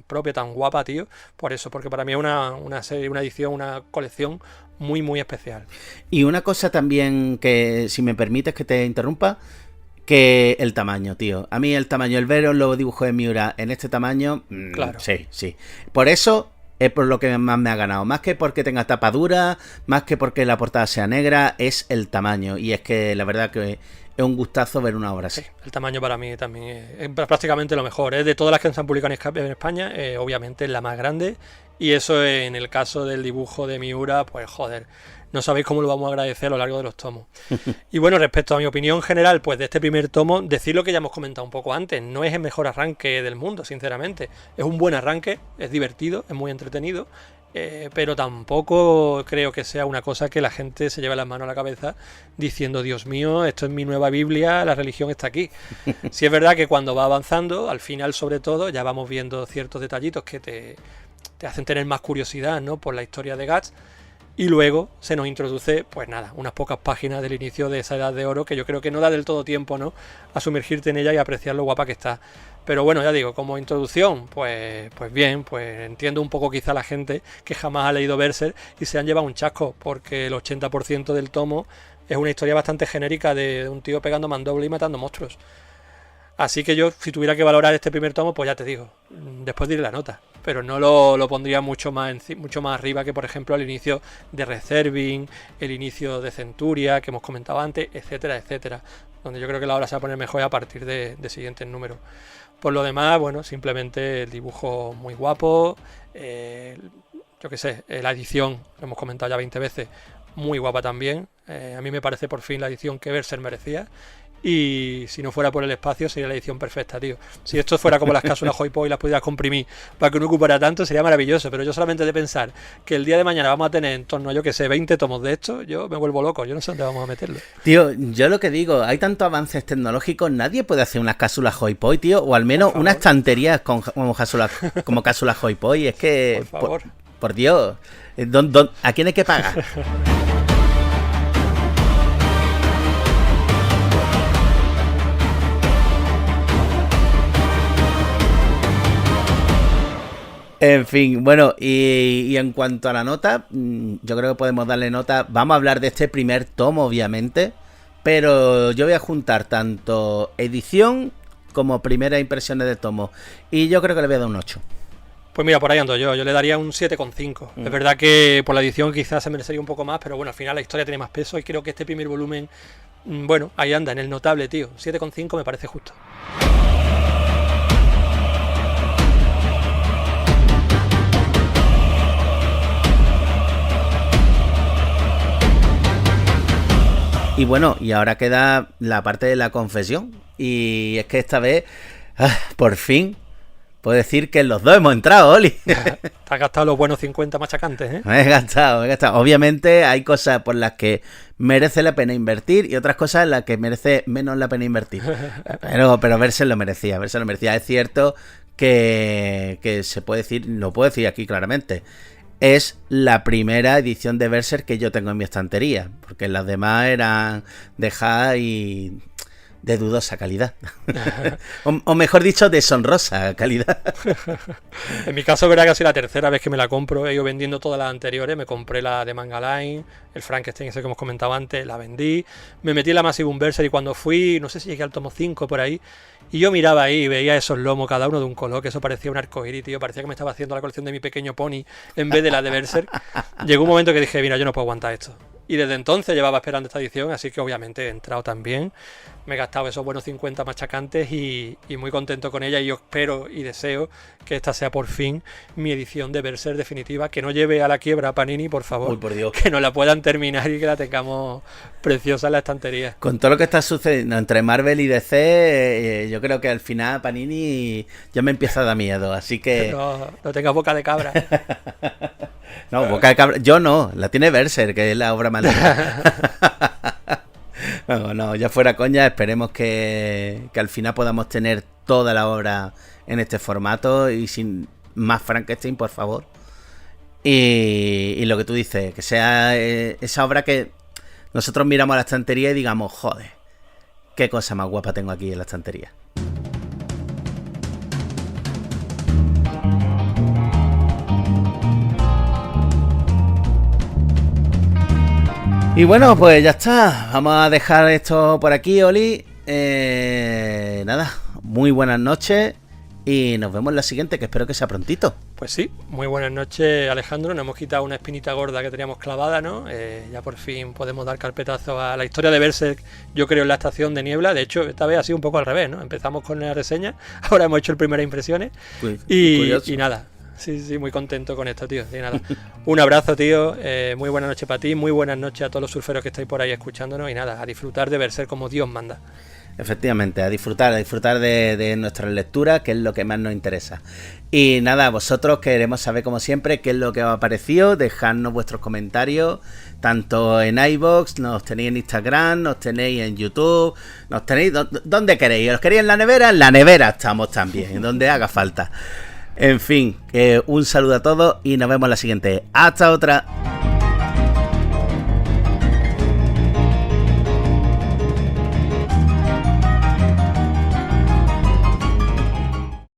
propia, tan guapa, tío, por eso, porque para mí es una serie, una edición, una colección muy, muy especial. Y una cosa también que, si me permites que te interrumpa, que el tamaño, tío. A mí el tamaño, el ver los dibujos de Miura en este tamaño, claro. Sí. Por eso es por lo que más me ha ganado. Más que porque tenga tapa dura, más que porque la portada sea negra, es el tamaño. Y es que la verdad que es un gustazo ver una obra así. Sí, el tamaño para mí también es prácticamente lo mejor. De todas las que se han publicado en España, obviamente es la más grande. Y eso en el caso del dibujo de Miura, pues joder, no sabéis cómo lo vamos a agradecer a lo largo de los tomos. Y bueno, respecto a mi opinión general, pues de este primer tomo, decir lo que ya hemos comentado un poco antes, no es el mejor arranque del mundo, sinceramente. Es un buen arranque, es divertido, es muy entretenido, pero tampoco creo que sea una cosa que la gente se lleve las manos a la cabeza diciendo, Dios mío, esto es mi nueva Biblia, la religión está aquí. Sí es verdad que cuando va avanzando, al final sobre todo, ya vamos viendo ciertos detallitos que te hacen tener más curiosidad, ¿no?, por la historia de Guts. Y luego se nos introduce, pues nada, unas pocas páginas del inicio de esa edad de oro que yo creo que no da del todo tiempo, ¿no?, a sumergirte en ella y apreciar lo guapa que está. Pero bueno, ya digo, como introducción, pues bien, pues entiendo un poco quizá la gente que jamás ha leído Berserk y se han llevado un chasco, porque el 80% del tomo es una historia bastante genérica de un tío pegando mandoble y matando monstruos. Así que yo, si tuviera que valorar este primer tomo, pues ya te digo, después diré la nota, pero no lo pondría mucho más arriba que, por ejemplo, el inicio de Reserving, el inicio de Centuria, que hemos comentado antes, etcétera, etcétera, donde yo creo que la obra se va a poner mejor a partir de siguientes números. Por lo demás, bueno, simplemente el dibujo muy guapo, yo qué sé, la edición, lo hemos comentado ya 20 veces, muy guapa también. A mí me parece por fin la edición que Berserk merecía. Y si no fuera por el espacio sería la edición perfecta, tío. Si esto fuera como las cápsulas Hoipo y las pudieras comprimir para que no ocupara tanto, sería maravilloso. Pero yo solamente de pensar que el día de mañana vamos a tener en torno a, yo que sé, 20 tomos de esto, yo me vuelvo loco. Yo no sé dónde vamos a meterlo. Tío, yo lo que digo, hay tantos avances tecnológicos, nadie puede hacer unas cápsulas Hoipo, tío, o al menos unas estanterías como cápsulas Hoipo. Y es que, por favor, por Dios, ¿a quién hay que pagar? En fin, bueno, y en cuanto a la nota, yo creo que podemos darle nota. Vamos a hablar de este primer tomo, obviamente, pero yo voy a juntar tanto edición como primeras impresiones de tomo. Y yo creo que le voy a dar un 8. Pues mira, por ahí ando yo le daría un 7,5. Es verdad que por la edición quizás se merecería un poco más, pero bueno, al final la historia tiene más peso y creo que este primer volumen, bueno, ahí anda, en el notable, tío. 7,5 me parece justo. Y bueno, y ahora queda la parte de la confesión. Y es que esta vez, por fin, puedo decir que los dos hemos entrado, Oli. Te has gastado los buenos 50 machacantes, ¿eh? Me he gastado. Obviamente hay cosas por las que merece la pena invertir y otras cosas en las que merece menos la pena invertir. Pero Berserk lo merecía, Es cierto que se puede decir, lo puedo decir aquí claramente, es la primera edición de Berserk que yo tengo en mi estantería, porque las demás eran dejadas y de dudosa calidad. o mejor dicho, deshonrosa calidad. En mi caso, verá casi la tercera vez que me la compro. He ido vendiendo todas las anteriores. Me compré la de Manga Line, el Frankenstein ese que hemos comentado antes, la vendí. Me metí en la Massive Berserk y cuando fui, no sé si llegué al tomo 5 por ahí, y yo miraba ahí y veía esos lomos, cada uno de un color, que eso parecía un arcoíris, tío. Parecía que me estaba haciendo la colección de mi pequeño pony en vez de la de Berserk. Llegó un momento que dije, mira, yo no puedo aguantar esto. Y desde entonces llevaba esperando esta edición, así que obviamente he entrado también. Me he gastado esos buenos 50 machacantes y muy contento con ella. Y yo espero y deseo que esta sea por fin mi edición de Berserk definitiva, que no lleve a la quiebra a Panini, por favor. Uy, por Dios. Que nos la puedan terminar y que la tengamos preciosa en la estantería. Con todo lo que está sucediendo entre Marvel y DC, yo creo que al final Panini ya me empieza a dar miedo, así que... No tengas boca de cabra. No, boca de cabra. Yo no, la tiene Berserk, que es la obra maldita. No, ya fuera coña, esperemos que al final podamos tener toda la obra en este formato y sin más Frankenstein, por favor. Y lo que tú dices, que sea esa obra que nosotros miramos a la estantería y digamos, joder, qué cosa más guapa tengo aquí en la estantería. Y bueno, pues ya está. Vamos a dejar esto por aquí, Oli. Nada, muy buenas noches y nos vemos en la siguiente, que espero que sea prontito. Pues sí, muy buenas noches, Alejandro. Nos hemos quitado una espinita gorda que teníamos clavada, ¿no? Ya por fin podemos dar carpetazo a la historia de Berserk, yo creo, en la estación de niebla. De hecho, esta vez ha sido un poco al revés, ¿no? Empezamos con la reseña, ahora hemos hecho el primeras impresiones y nada. Sí, muy contento con esto, tío. Sí, nada. Un abrazo, tío. Muy buenas noches para ti. Muy buenas noches a todos los surferos que estáis por ahí escuchándonos. Y nada, a disfrutar de Berserk como Dios manda. Efectivamente, a disfrutar de nuestras lecturas, que es lo que más nos interesa. Y nada, vosotros queremos saber, como siempre, qué es lo que os ha parecido. Dejadnos vuestros comentarios, tanto en iVoox, nos tenéis en Instagram, nos tenéis en YouTube, nos tenéis donde queréis. ¿Os queréis en la nevera? En la nevera estamos también, en donde haga falta. En fin, un saludo a todos y nos vemos en la siguiente. ¡Hasta otra!